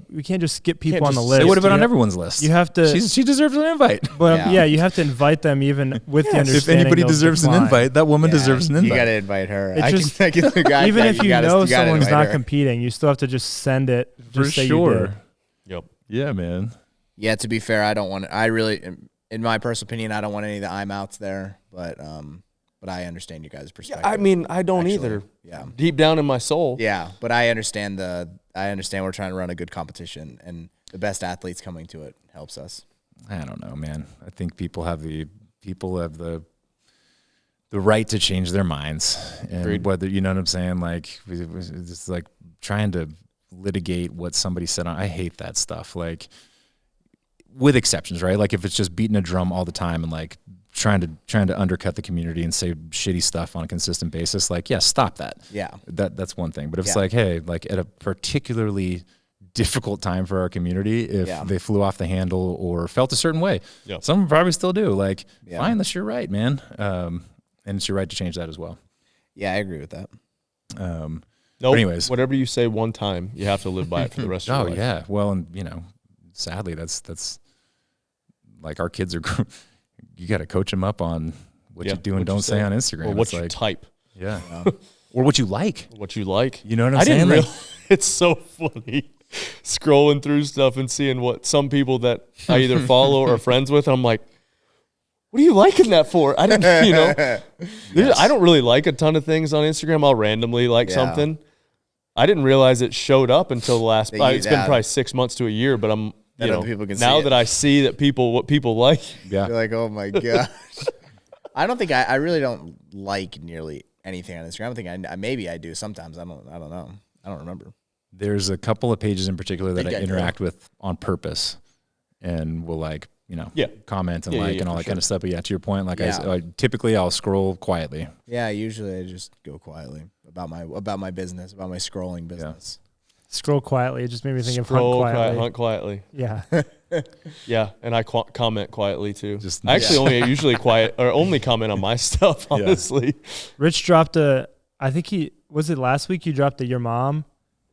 We can't just skip people on the list. It would have been on everyone's list. You have to. She deserves an invite. But you have to invite them even with the understanding. If anybody deserves an invite, that woman deserves an invite. You got to invite her. Even if you know someone's not competing, you still have to just send it. For sure. Yep. Yeah, man. Yeah. To be fair, I don't want. I really, in my personal opinion, I don't want any of the I'm outs there. But I understand you guys' perspective. Yeah, I mean, I don't either. Yeah. Deep down in my soul. Yeah, but I understand we're trying to run a good competition, and the best athletes coming to it helps us. I don't know, man. I think people have the right to change their minds, and Agreed. whether you know what I'm saying, like it's like trying to litigate what somebody said on. I hate that stuff. Like with exceptions, right? Like if it's just beating a drum all the time and like trying to undercut the community and say shitty stuff on a consistent basis, like, yeah, stop that. Yeah. That's one thing. But if it's like, hey, like at a particularly difficult time for our community, if they flew off the handle or felt a certain way, some of them probably still do. Like, fine, that's your right, man. And it's your right to change that as well. Yeah, I agree with that. Nope. Anyways, whatever you say one time, you have to live by it for the rest of your life. Oh, yeah. Well, and, sadly, that's like our kids are you got to coach them up on what you do and don't say on Instagram. Or what you type. Yeah. Or what you like. What you like. You know what I'm saying? I didn't realize. It's so funny scrolling through stuff and seeing what some people that I either follow or are friends with, I'm like, what are you liking that for? I didn't, I don't really like a ton of things on Instagram. I'll randomly like something. I didn't realize it showed up until the last, it's been probably 6 months to a year, but I'm, now that I see that what people like. You're like, oh my gosh. I don't think I really don't like nearly anything on Instagram. I think maybe I do sometimes. I don't know. I don't remember. There's a couple of pages in particular that I interact with on purpose and will comment and and all that kind of stuff. But to your point, like I typically I'll scroll quietly. Yeah, usually I just go quietly about my business, about my scrolling business. Scroll quietly. It just made me think of hunt quietly. Yeah. Yeah, and I comment quietly too. I actually only comment on my stuff, honestly. Rich dropped I think was it last week you dropped your mom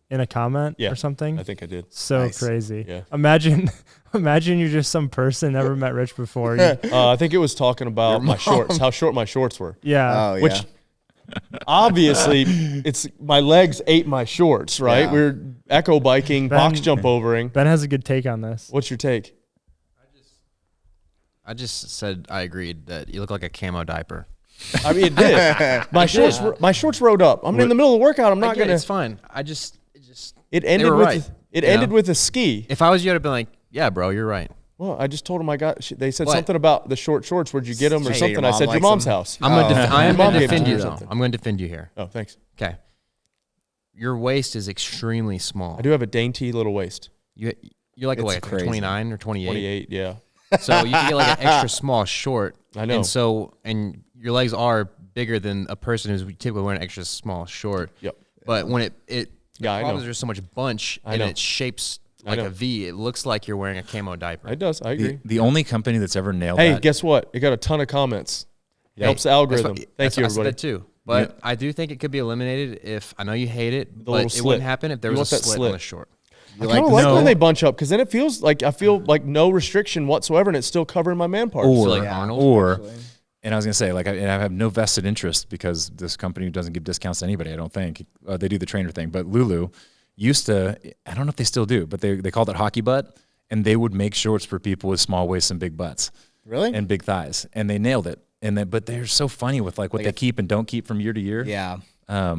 in a comment or something? I think I did. So crazy. Yeah. Imagine you're just some person never met Rich before. I think it was talking about my shorts, how short my shorts were. Yeah. Oh, yeah. Which obviously it's my legs ate my shorts, right? Yeah. We're echo biking, box jump overing. Ben has a good take on this. What's your take? I just said I agreed that you look like a camo diaper. I mean, it did. My shorts rode up. I'm in the middle of the workout. I'm not gonna. It's fine. It ended with a ski. If I was you, I'd have been like, yeah, bro, you're right. Well, I just told him they said something about the short shorts. Where'd you get them or something? I said your mom's house. I'm going to defend you though. I'm going to defend you here. Oh, thanks. Okay. Your waist is extremely small. I do have a dainty little waist. You're like, what, 29 or 28? 28, yeah. So you can get like an extra small short. I know. And your legs are bigger than a person who's typically wearing an extra small short. Yep. But when I know. there's so much bunch and it shapes like a V, it looks like you're wearing a camo diaper. It does. I agree. The only company that's ever nailed Hey, that. guess what? It got a ton of comments. It helps the algorithm. Thank you, I everybody. said that too. But I do think it could be eliminated if, I know you hate it, but little it slit. wouldn't happen if there You was a want that slit slit. on the short. I kind of like when they bunch up because then it feels like I feel like no restriction whatsoever and it's still covering my man parts. Or, like Arnold, and I was going to say, like, and I have no vested interest because this company doesn't give discounts to anybody, I don't think. They do the trainer thing. But Lulu used to, I don't know if they still do, but they called it hockey butt, and they would make shorts for people with small waists and big butts. Really? And big thighs. And they nailed it. But they're so funny with, like, what they keep and don't keep from year to year. Yeah. I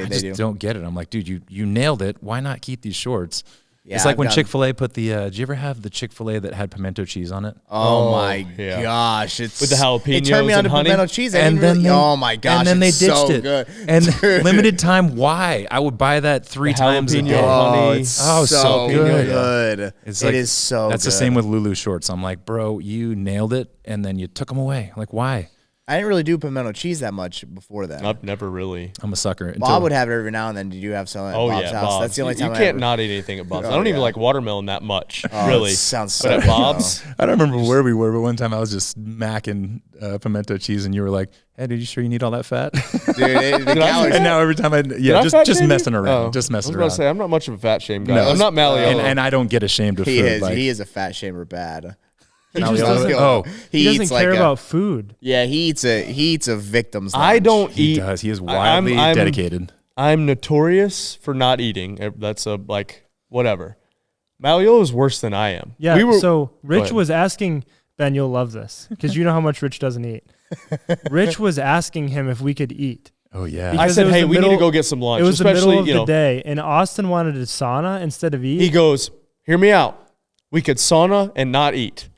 just don't get it. I'm like, dude, you nailed it. Why not keep these shorts? Yeah, it's like when Chick-fil-A put the, did you ever have the Chick-fil-A that had pimento cheese on it? Oh my gosh. It's with the jalapenos it turned me on and to honey. pimento cheese. Oh my gosh. And then they it's ditched so it. Good. And limited time, why? I would buy that 3 times a jalapeno day. honey. It's Oh, so good. It like, is so That's good. the same with Lulu shorts. I'm like, bro, you nailed it, and then you took them away. Like, why? I didn't really do pimento cheese that much before that. I've never really. I'm a sucker. Bob would have it every now and then. Did you have some at Bob's house? Bob's. That's the only time you I can't ever... not eat anything at Bob's. Oh, I don't even yeah. like watermelon that much, Oh, really. it sounds so but at good, Bob's, I don't remember where we were, but one time I was just macking pimento cheese, and you were like, "Hey, did you sure you need all that fat?" Dude, the calories. And now every time just messing around, just messing I was around. about to say I'm not much of a fat shame guy. No. I'm not Malleolo. and I don't get ashamed of food. Like, He is a fat shamer bad. He just doesn't. He doesn't care about food. Yeah, he eats a victim's lunch. I don't he eat. does. He is wildly dedicated. I'm notorious for not eating. That's whatever. Malleolo is worse than I am. Yeah. So Rich was asking Ben, you'll love this because you know how much Rich doesn't eat. Rich was asking him if we could eat. Oh yeah. I Because said, hey, we need to go get some lunch. It was the especially, middle of the day, and Austin wanted to sauna instead of eat. He goes, hear me out. We could sauna and not eat.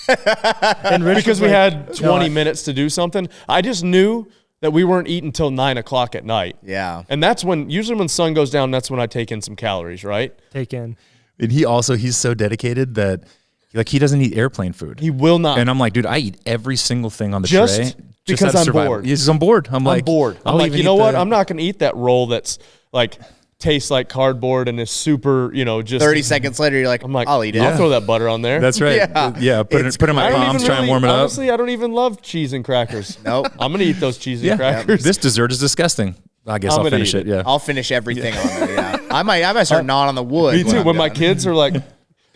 And Rich Because was we like, had 20 minutes to do something. I just knew that we weren't eating until 9 o'clock at night. Yeah. And that's usually when sun goes down, that's when I take in some calories, right? take in. And he's so dedicated that he doesn't eat airplane food. He will not. And I'm like, dude, I eat every single thing on the Just tray. because out of I'm survival. bored. He's on board. I'm bored. I'm like, you know what? I'm not going to eat that roll that's like tastes like cardboard and is super, just 30 seconds later, you're like, I'm like, I'll eat it. I'll throw that butter on there. That's right. Yeah. Put it in my palms, try and warm it up. Honestly, I don't even love cheese and crackers. Nope. I'm going to eat those cheese and crackers. This dessert is disgusting. I guess I'll finish it. Yeah. I'll finish everything on there. Yeah. I might start gnawing on the wood. Me too. When my kids are like,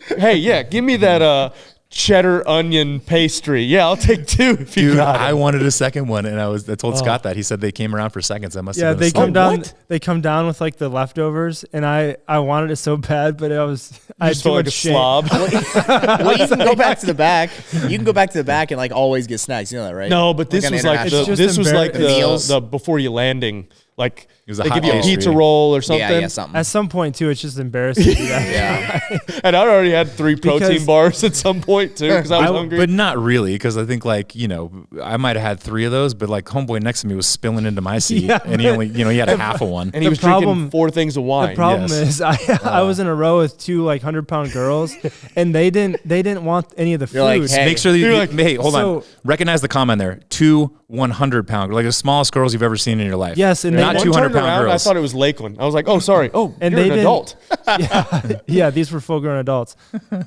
hey, yeah, give me that cheddar onion pastry. Yeah, I'll take 2 if you got it. I wanted a second one, and I told Scott that. He said they came around for seconds. That must have been they a come slip. down. What? They come down with like the leftovers, and I wanted it so bad, but I had just too feel like much a shame. slob. Well, you can go back to the back. You can go back to the back and like always get snacks. You know that, right? No, but this on was like international- the before you landing. Like was a they hot give you a pastry. pizza roll or something. Yeah, something. At some point too, it's just embarrassing to do that. Yeah. And I already had 3 protein Because- bars at some point too because I was hungry. But not really, because I think I might have had 3 of those, but like homeboy next to me was spilling into my seat, Yeah. and he only he had a half of one. and he the was problem- drinking 4 things of wine. The problem Yes. is I was in a row with 2 like 100-pound girls, and they didn't want any of the food. You're like, hey. Make sure that You're you, like, hey, hold on. so- Recognize the comment there. 2 100-pound, like the smallest girls you've ever seen in your life. Yes, and not they- 200-pound girls. I thought it was Lakeland. I was like, oh, sorry. Oh, And you're they an didn't- adult. Yeah, these were full-grown adults,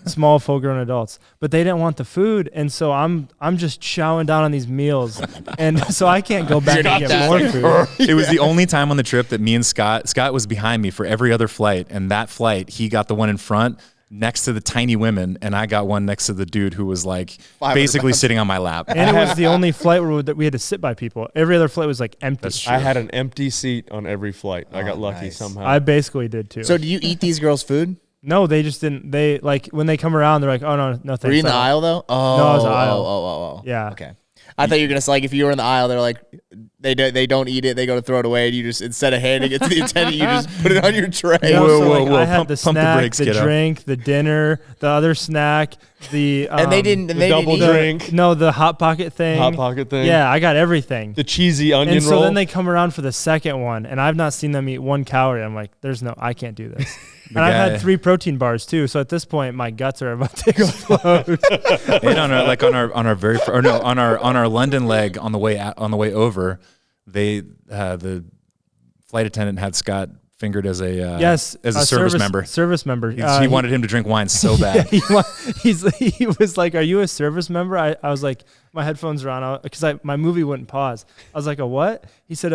small full-grown adults, but they didn't want the food, and so I'm just chowing down on these meals, and so I can't go back and get more food. It was the only time on the trip that me and Scott was behind me for every other flight, and that flight he got the one in front next to the tiny women, and I got one next to the dude who was like 500 basically pounds. sitting on my lap. And it was the only flight where we had to sit by people. Every other flight was like empty. That's true. I had an empty seat on every flight. I got lucky nice. somehow. I basically did too. So do you eat these girls' food? No, they just didn't. They like when they come around, they're like, "Oh no, no thanks." Were you in the aisle though? Oh, No, I was in the aisle. Oh. Yeah. Okay. I thought you were gonna say like if you were in the aisle, they're like they don't eat it. They go to throw it away, and you just instead of handing it to the attendant, you just put it on your tray. No, Whoa, so, whoa, like, whoa. I had Pump the the snack, brakes, the kiddo. drink, the dinner, the other snack, the And they didn't. the They double didn't eat. drink, No, the hot pocket thing. hot pocket thing. Yeah, I got everything. The cheesy onion And so roll. then they come around for the second one, and I've not seen them eat 1 calorie. I'm like, I can't do this. And I've had 3 protein bars too. So at this point, my guts are about to explode. And on our London leg on the way over, the flight attendant had Scott fingered as a service member. Service member. He wanted him to drink wine so bad. He was like, "Are you a service member?" I was like, my headphones are on because my movie wouldn't pause. I was like, "A what?" He said,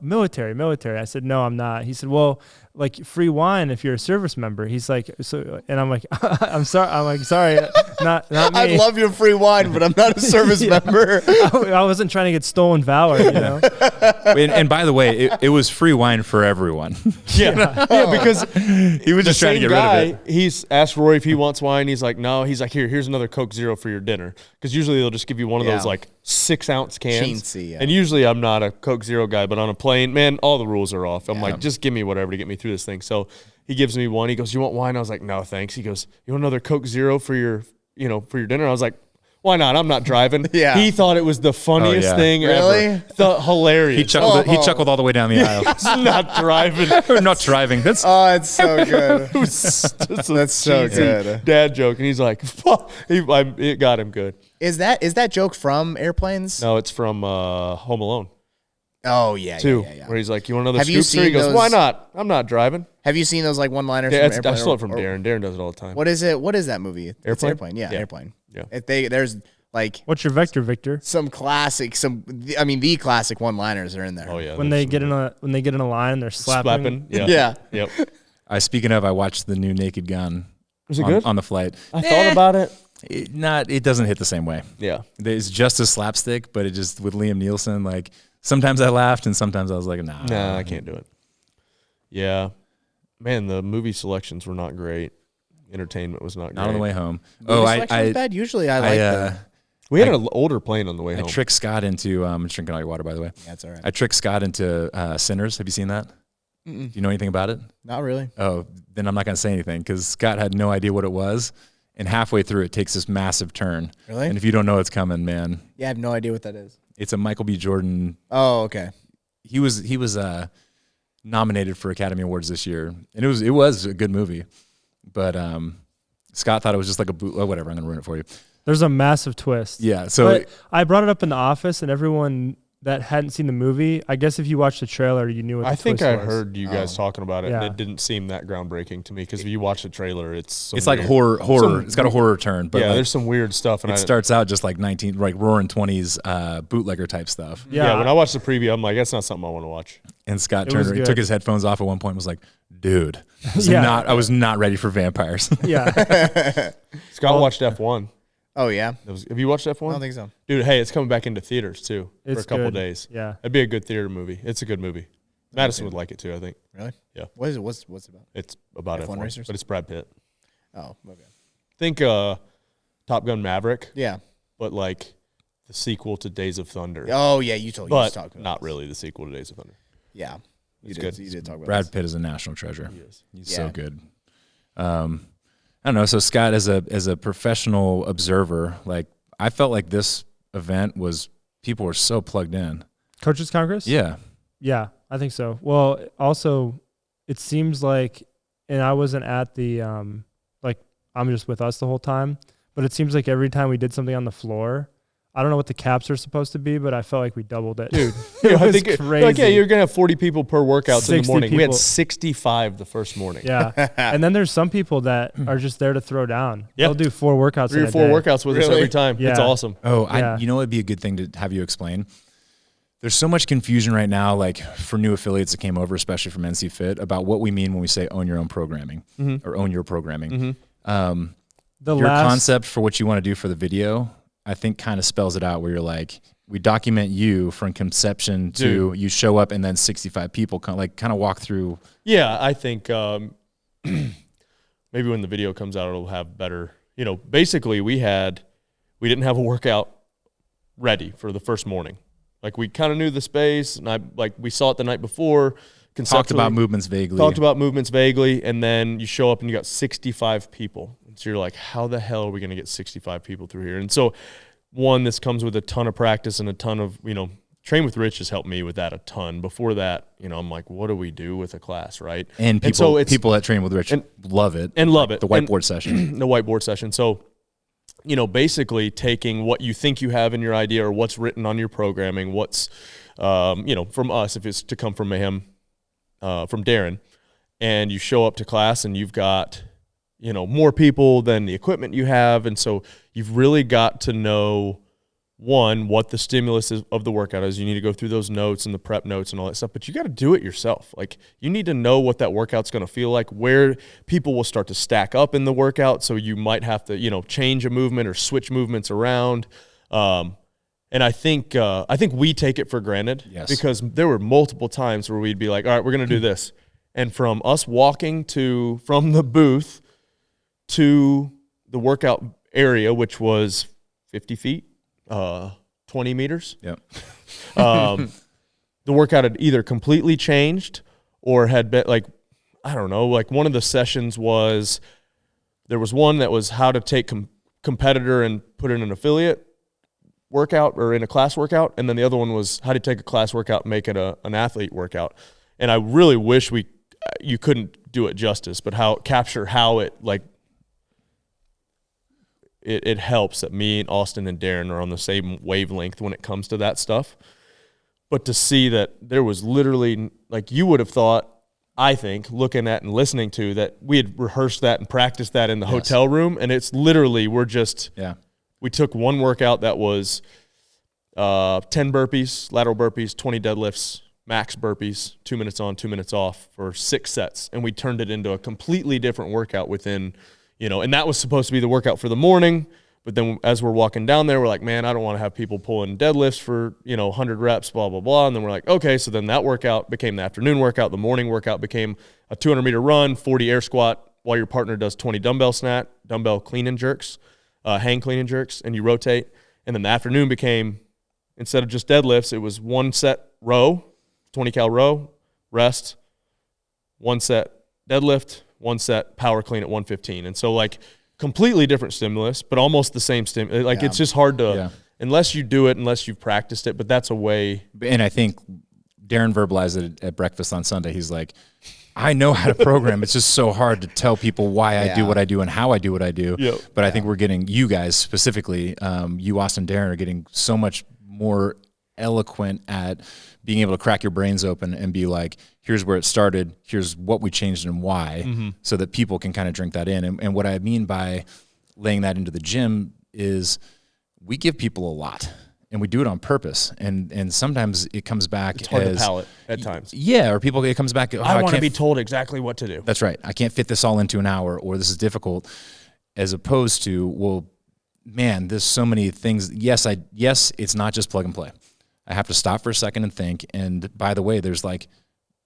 military." I said, "No, I'm not." He said, "Well, like free wine if you're a service member." He's like, "So," and I'm like, "I'm sorry." I'm like, "Sorry, not me." I'd love your free wine, but I'm not a service member. I wasn't trying to get stolen valor, you know. And by the way, it was free wine for everyone. Yeah, because he was just trying to get rid of it. He's asked Roy if he wants wine. He's like, no. He's like, here's another Coke Zero for your dinner. Because usually they'll just give you one of those like 6-ounce cans. Chintzy, yeah. And usually I'm not a Coke Zero guy, but on a plane, man, all the rules are off. I'm like, just give me whatever to get me through this thing. So he gives me one. He goes, "You want wine?" I was like, "No, thanks." He goes, "You want another Coke Zero for your dinner?" I was like, "Why not? I'm not driving." Yeah. He thought it was the funniest thing Really? ever. Hilarious. He chuckled all the way down the aisle. Not driving. Not driving. That's It's so good. That's so cheesy good. dad joke, and he's like, it got him good. Is that joke from Airplanes? No, it's from Home Alone. Oh yeah, 2, yeah. where he's like, "You want another Have you scoop?" He goes, seen "Why those- not? I'm not driving." Have you seen those like one-liners Yeah, from Airplane? I stole it from Darren. Darren does it all the time. What is it? What is that movie? It's Airplane. Yeah, Yeah. Airplane. Yeah. There's like What's your vector, Victor? some classic, the classic one-liners are in there. Oh yeah. When they get in a line and they're slapping. Yeah. Yeah. Yep. speaking of, I watched the new Naked Gun. Was it good? On the flight? I thought about it. It doesn't hit the same way. Yeah. It's just as slapstick, but it just with Liam Neeson, like sometimes I laughed and sometimes I was like, nah, I can't do it. Yeah. Man, the movie selections were not great. Entertainment was not great. Not on the way home. Selection was bad. Usually I like We had an older plane on the way home. I tricked Scott into I'm drinking all your water, by the way. Yeah, it's all right. I tricked Scott into Sinners. Have you seen that? Do you know anything about it? Not really. Oh, then I'm not going to say anything because Scott had no idea what it was. And halfway through, it takes this massive turn. Really? And if you don't know it's coming, man. Yeah, I have no idea what that is. It's a Michael B. Jordan. Oh, okay. He was nominated for Academy Awards this year. And it was a good movie. But Scott thought it was just like a boot. Oh, whatever. I'm going to ruin it for you. There's a massive twist. Yeah. So but I brought it up in the office, and everyone that hadn't seen the movie, I guess if you watched the trailer, you knew what the twist was. I think I heard you guys talking about it, Yeah. and it didn't seem that groundbreaking to me because if you watch the trailer, it's like horror. It's got a horror turn. But yeah, like, there's some weird stuff. And it starts out just like roaring 20s bootlegger type stuff. Yeah, when I watched the preview, I'm like, that's not something I want to watch. And Scott Turner took his headphones off at one point and was like, dude, I was not ready for vampires. Yeah. Scott watched F1. Oh, yeah? Have you watched F1? I don't think so. Dude, hey, it's coming back into theaters, too, for It's a couple good. days. Yeah. It'd be a good theater movie. It's a good movie. Madison would like it, too, I think. Really? Yeah. What is it? What's it about? It's about F1 F1, racers? but it's Brad Pitt. Oh, okay. Think Top Gun Maverick, Yeah. but like the sequel to Days of Thunder. Oh, yeah, you talked about not really the sequel to Days of Thunder. Yeah. It's You good. did talk about Brad this. Pitt is a national treasure. He is. He's Yeah. so good. I don't know. So Scott, as a professional observer, like I felt like this event was people were so plugged in. Coaches Congress? Yeah. Yeah, I think so. Well, also, it seems like, and I wasn't at the, like, I'm just with us the whole time, but it seems like every time we did something on the floor, I don't know what the caps are supposed to be, but I felt like we doubled it. Dude, it I was think crazy. Like, yeah, you're going to have 40 people per workout in the 60 morning. We had people. 65 the first morning. Yeah. And then there's some people that are just there to throw down. Yeah. They'll do 4 workouts 3 in or a 4 day. workouts with us Really? every time. Yeah. It's awesome. Oh, Yeah. you know, it'd be a good thing to have you explain. There's so much confusion right now, like for new affiliates that came over, especially from NC Fit, about what we mean when we say own your own programming or own your programming. Your concept for what you want to do for the video, I think kind of spells it out where you're like, we document you from conception to you show up and then 65 people kind of walk through. Yeah, I think maybe when the video comes out, it'll have better, basically we didn't have a workout ready for the first morning. Like we kind of knew the space and we saw it the night before. Talked about movements vaguely. And then you show up and you got 65 people. And so you're like, how the hell are we going to get 65 people through here? And so, one, this comes with a ton of practice and a ton of, Train with Rich has helped me with that a ton. Before that, I'm like, what do we do with a class, right? And people that train with Rich love it. And love it. The whiteboard session. The whiteboard session. So, basically taking what you think you have in your idea or what's written on your programming, what's, from us, if it's to come from Mayhem, from Darren, and you show up to class and you've got, more people than the equipment you have. And so you've really got to know, one, what the stimulus of the workout is. You need to go through those notes and the prep notes and all that stuff, but you got to do it yourself. Like, you need to know what that workout's going to feel like, where people will start to stack up in the workout. So you might have to, change a movement or switch movements around. And I think we take it for granted, because there were multiple times where we'd be like, all right, we're going to do this. And from us walking from the booth to the workout area, which was 50 feet, 20 meters. Yep. The workout had either completely changed or had been one of the sessions there was one that was how to take competitor and put in an affiliate workout or in a class workout. And then the other one was how to take a class workout and make it an athlete workout. And I really wish you couldn't do it justice, but capture how it it helps that me and Austin and Darren are on the same wavelength when it comes to that stuff. But to see that there was literally, you would have thought, I think, looking at and listening to, that we had rehearsed that and practiced that in the hotel room, and it's literally, we took one workout that was 10 burpees, lateral burpees, 20 deadlifts, max burpees, 2 minutes on, 2 minutes off for 6 sets, and we turned it into a completely different workout within, and that was supposed to be the workout for the morning. But then as we're walking down there, we're like, man, I don't want to have people pulling deadlifts for, 100 reps, blah, blah, blah. And then we're like, okay, so then that workout became the afternoon workout. The morning workout became a 200-meter run, 40 air squat, while your partner does 20 dumbbell clean and jerks, hang clean and jerks, and you rotate. And then the afternoon became, instead of just deadlifts, it was 1 set row, 20 cal row, rest, 1 set deadlift, 1 set power clean at 115. And so completely different stimulus, but almost the same stimulus. It's just hard to, unless you do it, unless you've practiced it, but that's a way. And I think Darren verbalized it at breakfast on Sunday. He's like, I know how to program. It's just so hard to tell people why I do what I do and how I do what I do. Yep. But I think we're getting, you guys specifically, you, Austin, Darren, are getting so much more eloquent at being able to crack your brains open and be like, here's where it started, here's what we changed and why, so that people can kind of drink that in. And what I mean by laying that into the gym is we give people a lot, and we do it on purpose. And sometimes it comes back it's hard to palate at times. Yeah, or it comes back, I want to be told exactly what to do. That's right. I can't fit this all into an hour, or this is difficult, as opposed to, well, man, there's so many things. Yes, it's not just plug and play. I have to stop for a second and think. And by the way, there's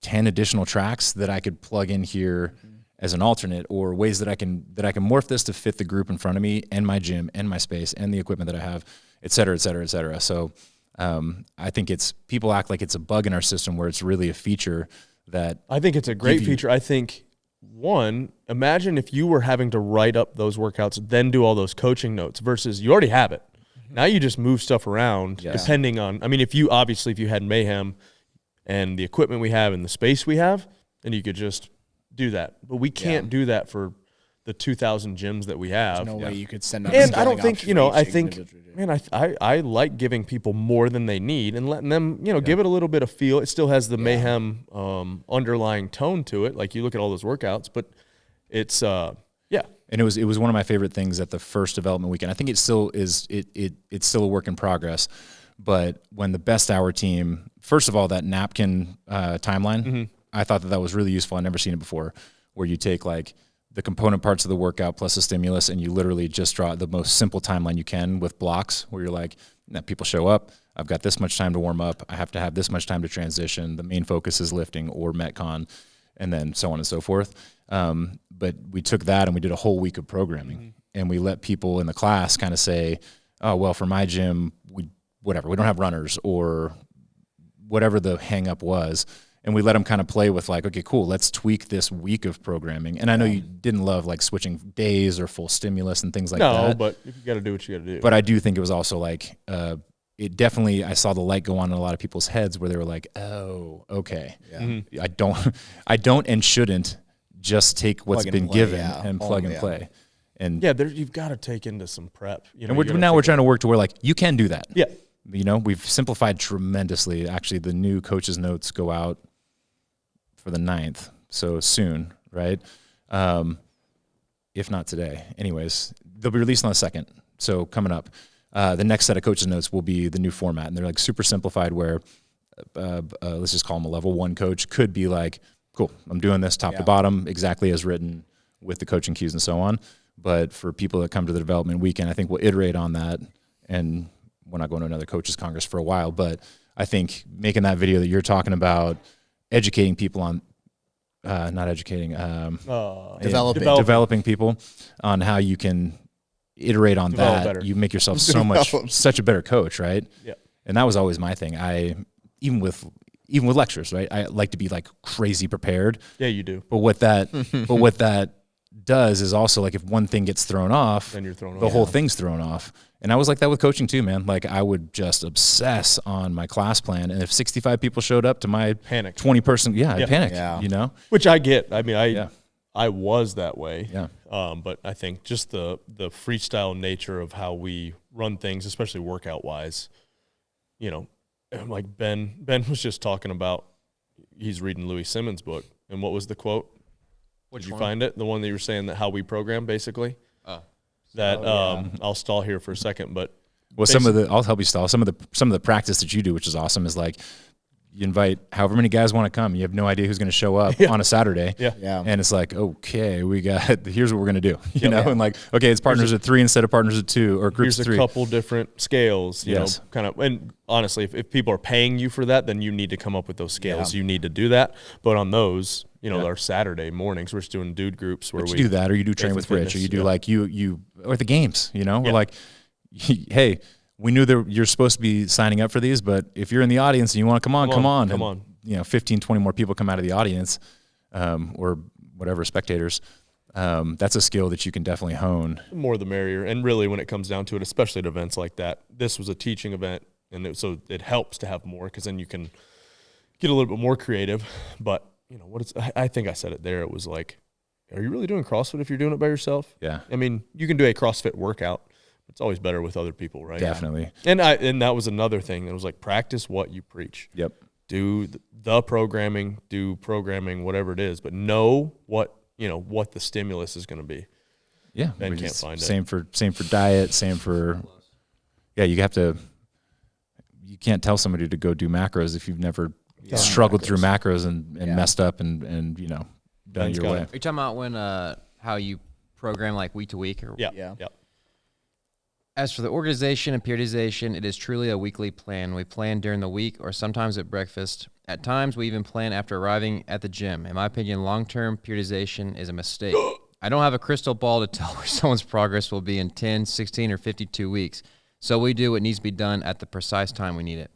10 additional tracks that I could plug in here as an alternate, or ways that I can morph this to fit the group in front of me and my gym and my space and the equipment that I have, et cetera, et cetera, et cetera. So I think people act like it's a bug in our system, where it's really a feature that I think it's a great feature. I think, one, imagine if you were having to write up those workouts, then do all those coaching notes, versus you already have it. Now you just move stuff around depending on, if you had Mayhem and the equipment we have and the space we have, then you could just do that. But we can't do that for the 2,000 gyms that we have. There's no way you could send out. And I don't think, I like giving people more than they need and letting them, give it a little bit of feel. It still has the Mayhem underlying tone to it. You look at all those workouts, but it's, And it was one of my favorite things at the first development weekend. I think it still is. It's still a work in progress. But when the best hour team, first of all, that napkin timeline, I thought that was really useful. I'd never seen it before, where you take the component parts of the workout plus the stimulus, and you literally just draw the most simple timeline you can with blocks, where you're like, people show up, I've got this much time to warm up, I have to have this much time to transition, the main focus is lifting or Metcon, and then so on and so forth. But we took that and we did a whole week of programming, and we let people in the class kind of say, oh, well, for my gym, we don't have runners, or whatever the hang up was. And we let them kind of play with okay, cool, let's tweak this week of programming. And I know you didn't love switching days or full stimulus and things like that. No, but if you got to do what you got to do. But I do think it was also it definitely, I saw the light go on in a lot of people's heads where they were like, oh, okay. Yeah. I don't and shouldn't just take what's been given and plug and play. And you've got to take into some prep. And we're trying to work to where like you can do that. Yeah. You know, we've simplified tremendously. Actually, the new coaches' notes go out for the 9th, so soon, right? If not today. Anyways, they'll be released on the 2nd, so coming up. The next set of coaches' notes will be the new format, and they're like super simplified where, let's just call them a level 1 coach, could be like, cool, I'm doing this top to bottom, exactly as written with the coaching cues and so on. But for people that come to the development weekend, I think we'll iterate on that, and we're not going to another coaches congress for a while, but I think making that video that you're talking about, educating people on, not educating, developing people on how you can iterate on that. Better. You make yourself such a better coach, right? Yeah. And that was always my thing. Even with lectures, right? I like to be like crazy prepared. Yeah, you do. But what that does is also like if one thing gets thrown off, then you're thrown off. The whole thing's thrown off. And I was like that with coaching too, man. Like I would just obsess on my class plan, and if 65 people showed up to my 20-person, I'd panic. Yeah. You know, which I get. I mean, I was that way. Yeah. But I think just the freestyle nature of how we run things, especially workout wise, you know, like Ben was just talking about. He's reading Louis Simmons' book, and what was the quote? Did you find it? The one that you were saying that how we program, basically. I'll stall here for a second, but I'll help you stall. Some of the practice that you do, which is awesome, is like you invite however many guys want to come. You have no idea who's going to show up on a Saturday. Yeah. And it's like, okay, here's what we're going to do. You know, and like, okay, it's partners at 3 instead of partners at 2 or groups of 3. Here's a couple different scales, you know, kind of. And honestly, if people are paying you for that, then you need to come up with those scales. You need to do that. But on those, you know, our Saturday mornings, we're just doing dude groups where we do that, or you do train with Rich, or you do like you or the games, you know, we're like, hey, we knew that you're supposed to be signing up for these, but if you're in the audience and you want to come on. And, you know, 15, 20 more people come out of the audience, or whatever, spectators. That's a skill that you can definitely hone. The more the merrier. And really when it comes down to it, especially at events like that, this was a teaching event, and so it helps to have more, because then you can get a little bit more creative. But you know, I think I said it there. It was like, are you really doing CrossFit if you're doing it by yourself? Yeah. I mean, you can do a CrossFit workout. It's always better with other people, right? Definitely. And that was another thing that was like, practice what you preach. Yep. Do the programming, whatever it is, but know what the stimulus is going to be. Yeah. Ben can't find it. Same for diet. Same for, you can't tell somebody to go do macros if you've never struggled through macros and messed up and you know, done your way. Are you talking about when how you program like week to week? Or? Yeah. As for the organization and periodization, it is truly a weekly plan. We plan during the week or sometimes at breakfast. At times, we even plan after arriving at the gym. In my opinion, long-term periodization is a mistake. I don't have a crystal ball to tell where someone's progress will be in 10, 16, or 52 weeks. So we do what needs to be done at the precise time we need it.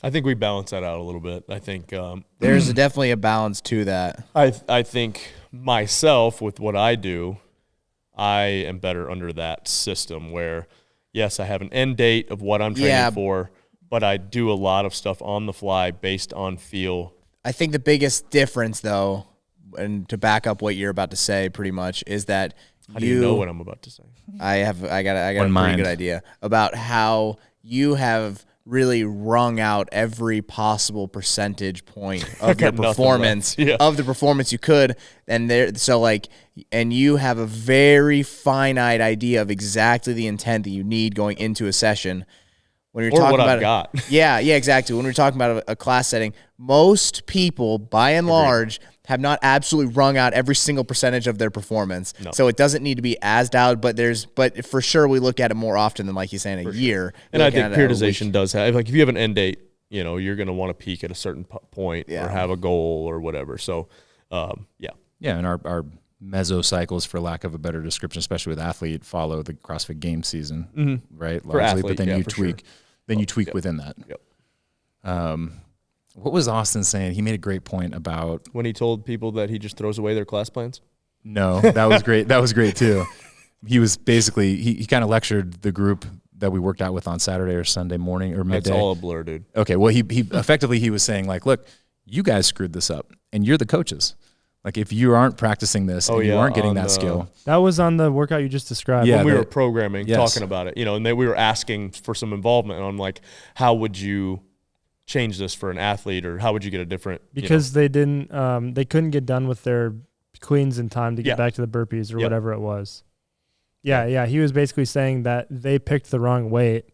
I think we balance that out a little bit. I think there's definitely a balance to that. I think myself, with what I do, I am better under that system where, yes, I have an end date of what I'm training for, but I do a lot of stuff on the fly based on feel. I think the biggest difference, though, and to back up what you're about to say pretty much, is that how do you know what I'm about to say? I got a pretty good idea about how you have really wrung out every possible percentage point of your performance of the performance you could, and you have a very finite idea of exactly the intent that you need going into a session. When you're talking about I've got. Yeah, exactly. When we're talking about a class setting, most people, by and large, have not absolutely wrung out every single percentage of their performance. No. So it doesn't need to be as dialed, but for sure we look at it more often than, like you're saying, a year. And I think periodization does have, like, if you have an end date, you know, you're going to want to peak at a certain point or have a goal or whatever. So, Yeah, and our mesocycles, for lack of a better description, especially with athlete, follow the CrossFit game season, right? For largely, athlete, but then you tweak. Sure. Then you tweak within that. Yep. What was Austin saying? He made a great point about when he told people that he just throws away their class plans. No, that was great. That was great too. He was basically he kind of lectured the group that we worked out with on Saturday or Sunday morning or midday. It's all a blur, dude. Okay, well, he effectively he was saying like, look, you guys screwed this up, and you're the coaches. Like if you aren't practicing this and you aren't getting that skill. That was on the workout you just described. Yeah, when we were programming, talking about it, and we were asking for some involvement. And I'm like, how would you change this for an athlete, or how would you get a different? Because they didn't, they couldn't get done with their cleans in time to get back to the burpees or whatever it was. Yeah. He was basically saying that they picked the wrong weight,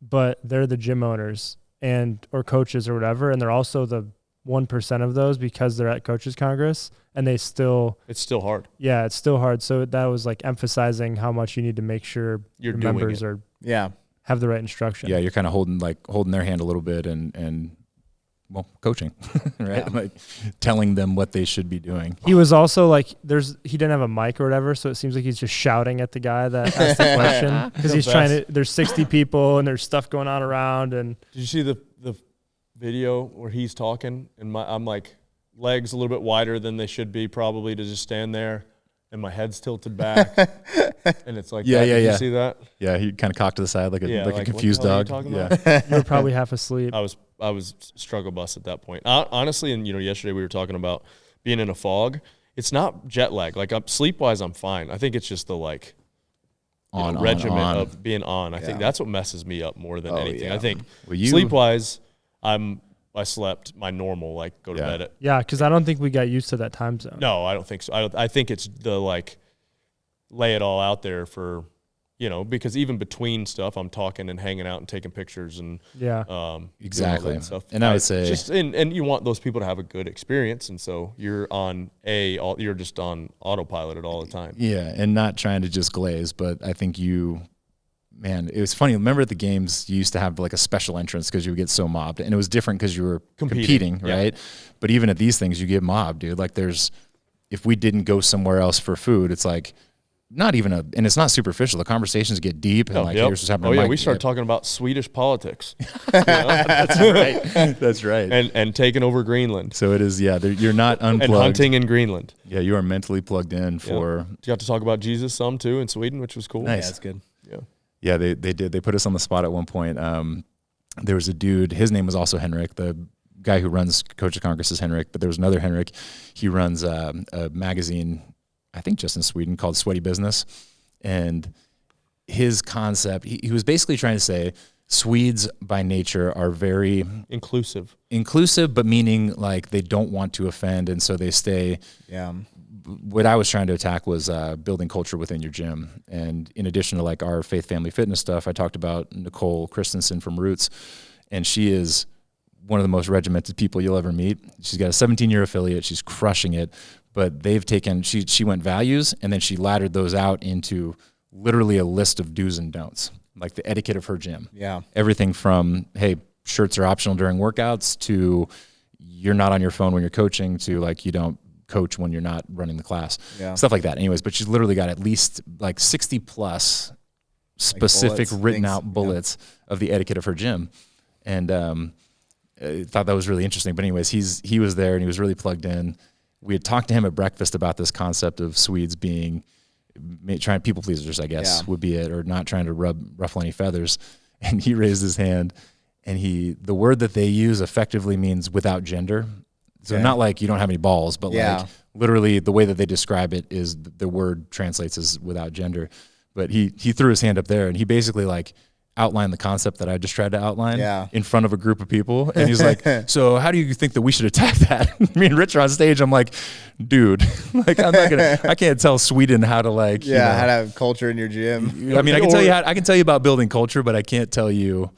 but they're the gym owners or coaches or whatever, and they're also the 1% of those because they're at Coaches Congress, and it's still hard. Yeah, it's still hard. So that was like emphasizing how much you need to make sure your members have the right instruction. Yeah, you're kind of holding their hand a little bit and coaching, right? Yeah. Like telling them what they should be doing. He was also like, he didn't have a mic or whatever, so it seems like he's just shouting at the guy that asked the question because he's trying to. There's 60 people and there's stuff going on around. And did you see the video where he's talking and I'm like legs a little bit wider than they should be probably to just stand there, and my head's tilted back, and it's like Did you see that? Yeah, he kind of cocked to the side like a confused dog. You were probably half asleep. I was struggle bus at that point. Honestly, and yesterday we were talking about being in a fog. It's not jet lag. Like sleep wise, I'm fine. I think it's just the regiment of being on. I think that's what messes me up more than anything. Yeah. I think sleep wise, I slept my normal, go to bed at. Yeah, because I don't think we got used to that time zone. No, I don't think so. I think it's the lay it all out there for, because even between stuff, I'm talking and hanging out and taking pictures and exactly stuff. And I would say and you want those people to have a good experience, and so you're you're just on autopilot it all the time. Yeah, and not trying to just glaze, but I think Man, it was funny. Remember at the games, you used to have a special entrance because you would get so mobbed, and it was different because you were competing, right? But even at these things, you get mobbed, dude. If we didn't go somewhere else for food, it's not even and it's not superficial. The conversations get deep, and here's what's happening. Oh yeah, we started talking about Swedish politics. That's right. That's right. And taking over Greenland. So it is. Yeah, you're not unplugged. And hunting in Greenland. Yeah, you are mentally plugged in for. You got to talk about Jesus some too in Sweden, which was cool. Nice. Yeah, that's good. Yeah. Yeah, they did. They put us on the spot at one point. There was a dude, his name was also Henrik. The guy who runs Coaches Congress is Henrik, but there was another Henrik. He runs a magazine, I think just in Sweden, called Sweaty Business. And his concept, he was basically trying to say Swedes by nature are very inclusive, but meaning they don't want to offend, and so they stay. Yeah. What I was trying to attack was building culture within your gym. And in addition to our faith, family, fitness stuff, I talked about Nicole Christensen from Roots, and she is one of the most regimented people you'll ever meet. She's got a 17-year affiliate. She's crushing it, but they've taken, she went values, and then she laddered those out into literally a list of do's and don'ts, like the etiquette of her gym. Yeah. Everything from, hey, shirts are optional during workouts, to you're not on your phone when you're coaching, to you don't coach when you're not running the class, stuff like that. Anyways, but she's literally got at least 60 plus specific written out bullets of the etiquette of her gym. And I thought that was really interesting. But anyways, he was there and he was really plugged in. We had talked to him at breakfast about this concept of Swedes being trying people pleasers, I guess would be it, or not trying to ruffle any feathers. And he raised his hand, and the word that they use effectively means without gender. So not you don't have any balls, but literally the way that they describe it is the word translates as without gender. But he threw his hand up there, and he basically outlined the concept that I just tried to outline in front of a group of people. And he's like, so how do you think that we should attack that? Me and Rich are on stage. I'm like, dude, I can't tell Sweden how to how to have culture in your gym. I mean, I can tell you about building culture, but I can't tell you.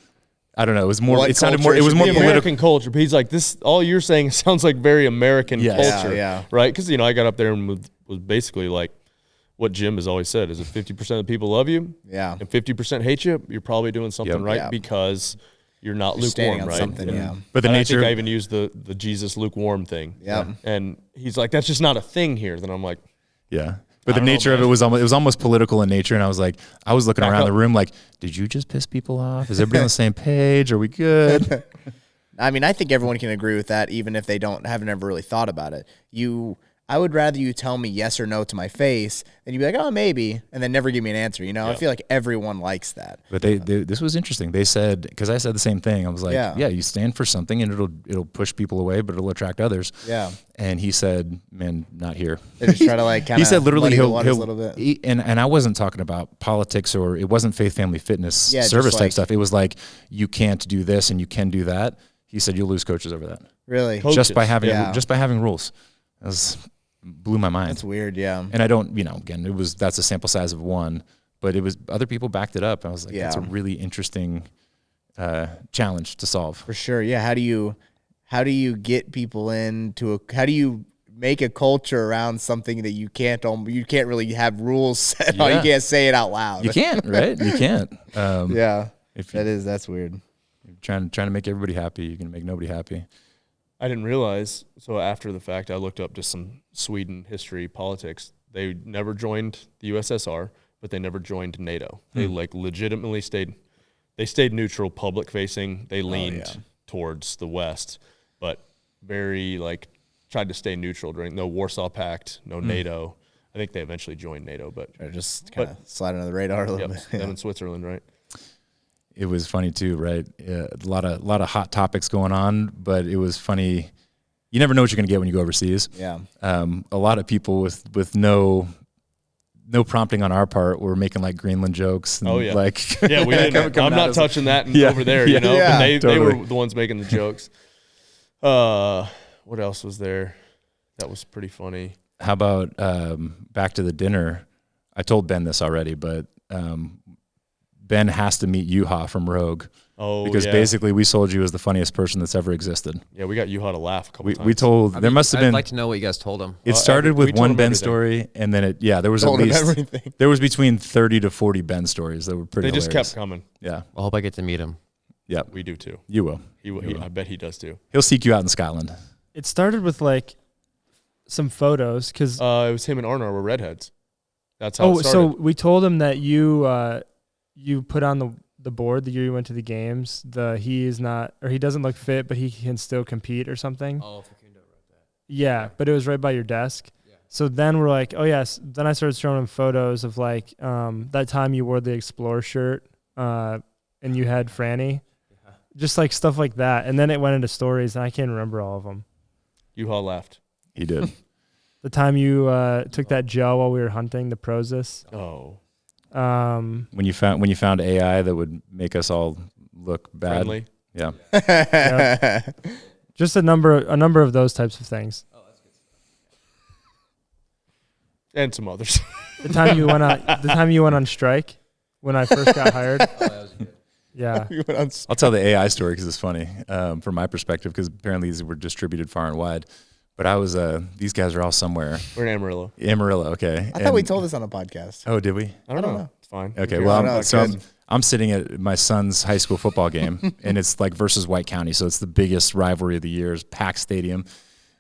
I don't know. It was more. It sounded more. It was more political. American culture. But he's like, this. All you're saying sounds like very American culture, right? Because I got up there and was basically what Jim has always said: is if 50% of the people love you, and 50% hate you, you're probably doing something right because you're not lukewarm, right? Something, But the nature. I think I even used the Jesus lukewarm thing. Yeah. And he's like, that's just not a thing here. Then I'm like, yeah. But the nature of it was almost political in nature, and I was looking around the room did you just piss people off? Is everybody on the same page? Are we good? I mean, I think everyone can agree with that, even if they haven't ever really thought about it. I would rather you tell me yes or no to my face than you be like, oh, maybe, and then never give me an answer. You know, I feel like everyone likes that. But this was interesting. They said, because I said the same thing. I was like, yeah, you stand for something and it'll push people away, but it'll attract others. Yeah. And he said, man, not here. They just try to like kind of. He said literally he'll a little bit. And I wasn't talking about politics, or it wasn't faith, family, fitness, service type stuff. It was like, you can't do this and you can do that. He said you'll lose coaches over that. Really? Coaches. Just by having rules. Blew my mind. That's weird, yeah. And I don't, again, that's a sample size of one, but it was other people backed it up. I was like, that's a really interesting challenge to solve. For sure, yeah. How do you get people into how do you make a culture around something that you can't really have rules set on? You can't say it out loud. You can't, right? You can't. That's weird. You're trying to make everybody happy, you're gonna make nobody happy. I didn't realize, so after the fact, I looked up just some Sweden history, politics. They never joined the USSR, but they never joined NATO. They legitimately stayed neutral, public facing. They leaned towards the West, but very tried to stay neutral during no Warsaw Pact, no NATO. I think they eventually joined NATO, but just kind of slide under the radar a little bit. Them in Switzerland, right? It was funny too, right? A lot of hot topics going on, but it was funny. You never know what you're going to get when you go overseas. Yeah. A lot of people with no prompting on our part were making Greenland jokes. And we didn't. I'm not touching that over there. But they were the ones making the jokes. What else was there? That was pretty funny. How about back to the dinner? I told Ben this already, but. Ben has to meet Yuha from Rogue. Because basically we sold you as the funniest person that's ever existed. Yeah, we got Yuha to laugh a couple times. We told there must have been. I'd like to know what you guys told him. It started with one Ben story, and then there was there was between 30 to 40 Ben stories that were pretty. They just kept coming. Yeah, I hope I get to meet him. Yeah, we do too. You will. I bet he does too. He'll seek you out in Scotland. It started with some photos because it was him and Arnar were redheads. That's how. It started. So we told him that you put on the board the year you went to the games, he doesn't look fit, but he can still compete or something. Oh, Facundo wrote that. Yeah, but it was right by your desk. Yeah. So then we're like, oh yes. Then I started showing him photos of that time you wore the Explorer shirt and you had Franny. Yeah. Just stuff like that. And then it went into stories and I can't remember all of them. Yuha laughed. He did. The time you took that gel while we were hunting the Prosis. Oh. When you found AI that would make us all look bad. Friendly. Yeah. Yep. Just a number of those types of things. Oh, that's good. And some others. The time you went on strike when I first got hired. Oh, that was good. Yeah. I'll tell the AI story because it's funny from my perspective, because apparently these were distributed far and wide. But I was, these guys are all somewhere. We're in Amarillo. Amarillo, okay. I thought we told this on a podcast. Oh, did we? I don't know. It's fine. Okay, well, I'm sitting at my son's high school football game, and it's versus White County, so it's the biggest rivalry of the year. It's packed stadium,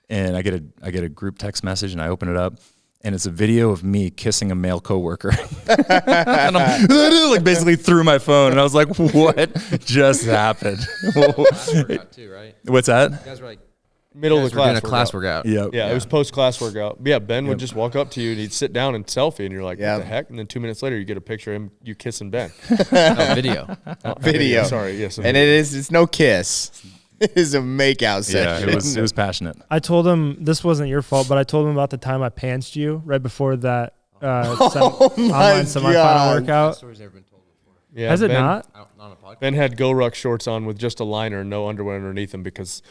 and I get a group text message, and I open it up, and it's a video of me kissing a male coworker. And I'm basically threw my phone, and I was like, "What just happened?" Too, right? What's that? You guys were middle of the class. Doing a class workout. Yeah, it was post-class workout. But yeah, Ben would just walk up to you and he'd sit down and selfie, and you're like, what the heck? And then 2 minutes later, you get a picture of him, you kissing Ben. Video. Video. Sorry, yes. And it's no kiss. It is a makeout session. Yeah, it was passionate. I told him this wasn't your fault, but I told him about the time I pantsed you right before that online semifinal workout. That story's never been told before. Yeah, Has it not? Not on a podcast. Ben had Go-Ruck shorts on with just a liner, no underwear underneath them, because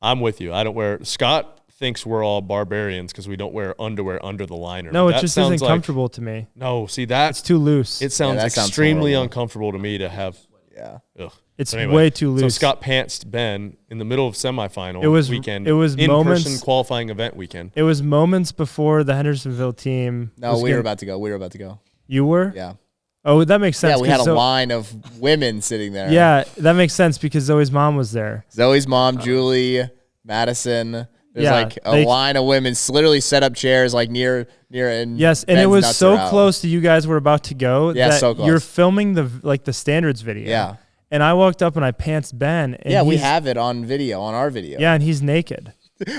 I'm with you. I don't wear. Scott thinks we're all barbarians because we don't wear underwear under the liner. No, it just isn't comfortable to me. No, see that's too loose. It sounds extremely uncomfortable to me to have. Yeah. Ugh. It's way too loose. So Scott pantsed Ben in the middle of semifinal weekend. It was in-person qualifying event weekend. It was moments before the Hendersonville team. No, we were about to go. You were? Yeah. Oh, that makes sense. Yeah, we had a line of women sitting there. Yeah, that makes sense because Zoe's mom was there. Zoe's mom, Julie, Madison. There's a line of women literally set up chairs near and yes, and it was so close to you guys were about to go that so close. You're filming the standards video. Yeah. And I walked up and I pantsed Ben. And we have it on video, on our video. Yeah, and he's naked.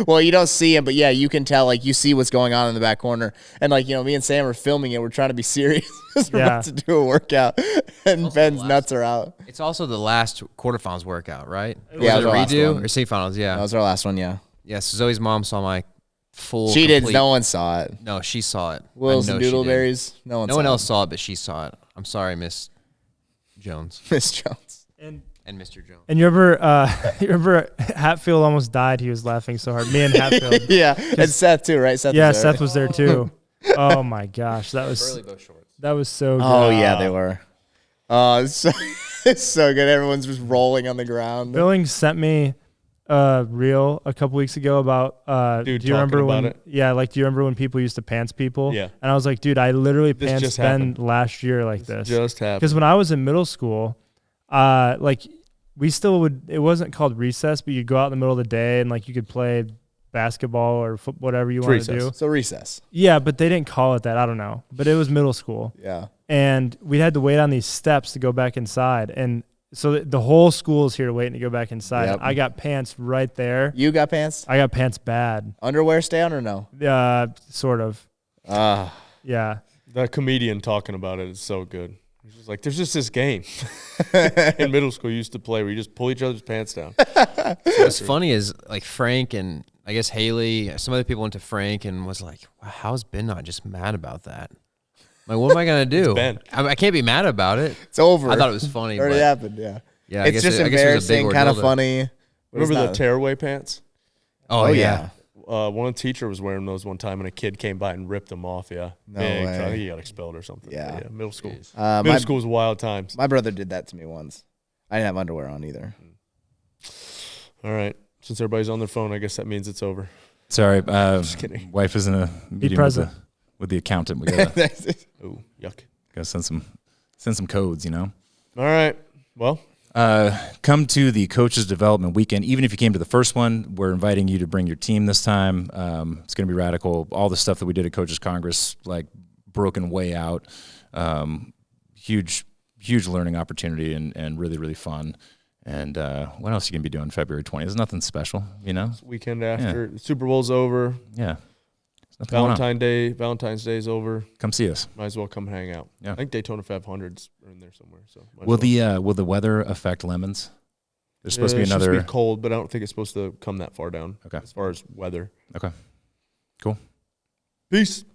Well, you don't see him, but yeah, you can tell. Like you see what's going on in the back corner, and like me and Sam are filming it. We're trying to be serious. We're about to do a workout, and Ben's nuts are out. It's also the last quarterfinals workout, right? Yeah, was it redo or semifinals? Yeah, that was our last one. Yeah. Yeah. So Zoe's mom saw my full. She did. No one saw it. No, she saw it. Will's and Doodleberries. No one else saw it, but she saw it. I'm sorry, Miss Jones. Miss Jones. And Mr. Jones. And you remember Hatfield almost died. He was laughing so hard. Me and Hatfield. Yeah, and Seth too, right? Seth was there too. Oh my gosh, that was so good. Oh yeah, they were. It's so good. Everyone's just rolling on the ground. Billings sent me a reel a couple weeks ago about do you remember when do you remember when people used to pants people? Yeah. And I was like, dude, I literally pants Ben last year like this. Just happened. Because when I was in middle school, we still would, it wasn't called recess, but you'd go out in the middle of the day and like you could play basketball or whatever you wanted to do. So recess. Yeah, but they didn't call it that. I don't know. But it was middle school. Yeah. And we had to wait on these steps to go back inside. And so the whole school is here waiting to go back inside. Yep. I got pants right there. You got pants? I got pants bad. Underwear stay on or no? Sort of. Yeah. The comedian talking about it is so good. He's just like, there's just this game in middle school you used to play where you just pull each other's pants down. What's funny is like Frank and I guess Haley, some other people went to Frank and was like, wow, how's Ben not just mad about that? Like, what am I going to do? Ben. I can't be mad about it. It's over. I thought it was funny. It already happened, yeah. Yeah, it's just embarrassing, kind of funny. Remember the tearaway pants? Oh yeah. One teacher was wearing those one time, and a kid came by and ripped them off. Yeah, no way. I think he got expelled or something. Yeah, yeah, middle school. Middle school was wild times. My brother did that to me once. I didn't have underwear on either. All right, since everybody's on their phone, I guess that means it's over. Sorry, just kidding. Wife is in a meeting with the accountant. We gotta, oh, yuck. Gotta send some codes, you know. All right. Well. Come to the Coaches Development Weekend. Even if you came to the first one, we're inviting you to bring your team this time. It's going to be radical. All the stuff that we did at Coaches Congress, like broken way out. Huge learning opportunity and really, really fun. And what else are you going to be doing February 20th? There's nothing special, you know? It's weekend after. The Super Bowl's over. Yeah. Valentine's Day is over. Come see us. Might as well come hang out. Yeah. I think Daytona 500's in there somewhere. So will the weather affect lemons? There's supposed to be another. It's supposed to be cold, but I don't think it's supposed to come that far down. Okay. As far as weather. Okay. Cool. Peace.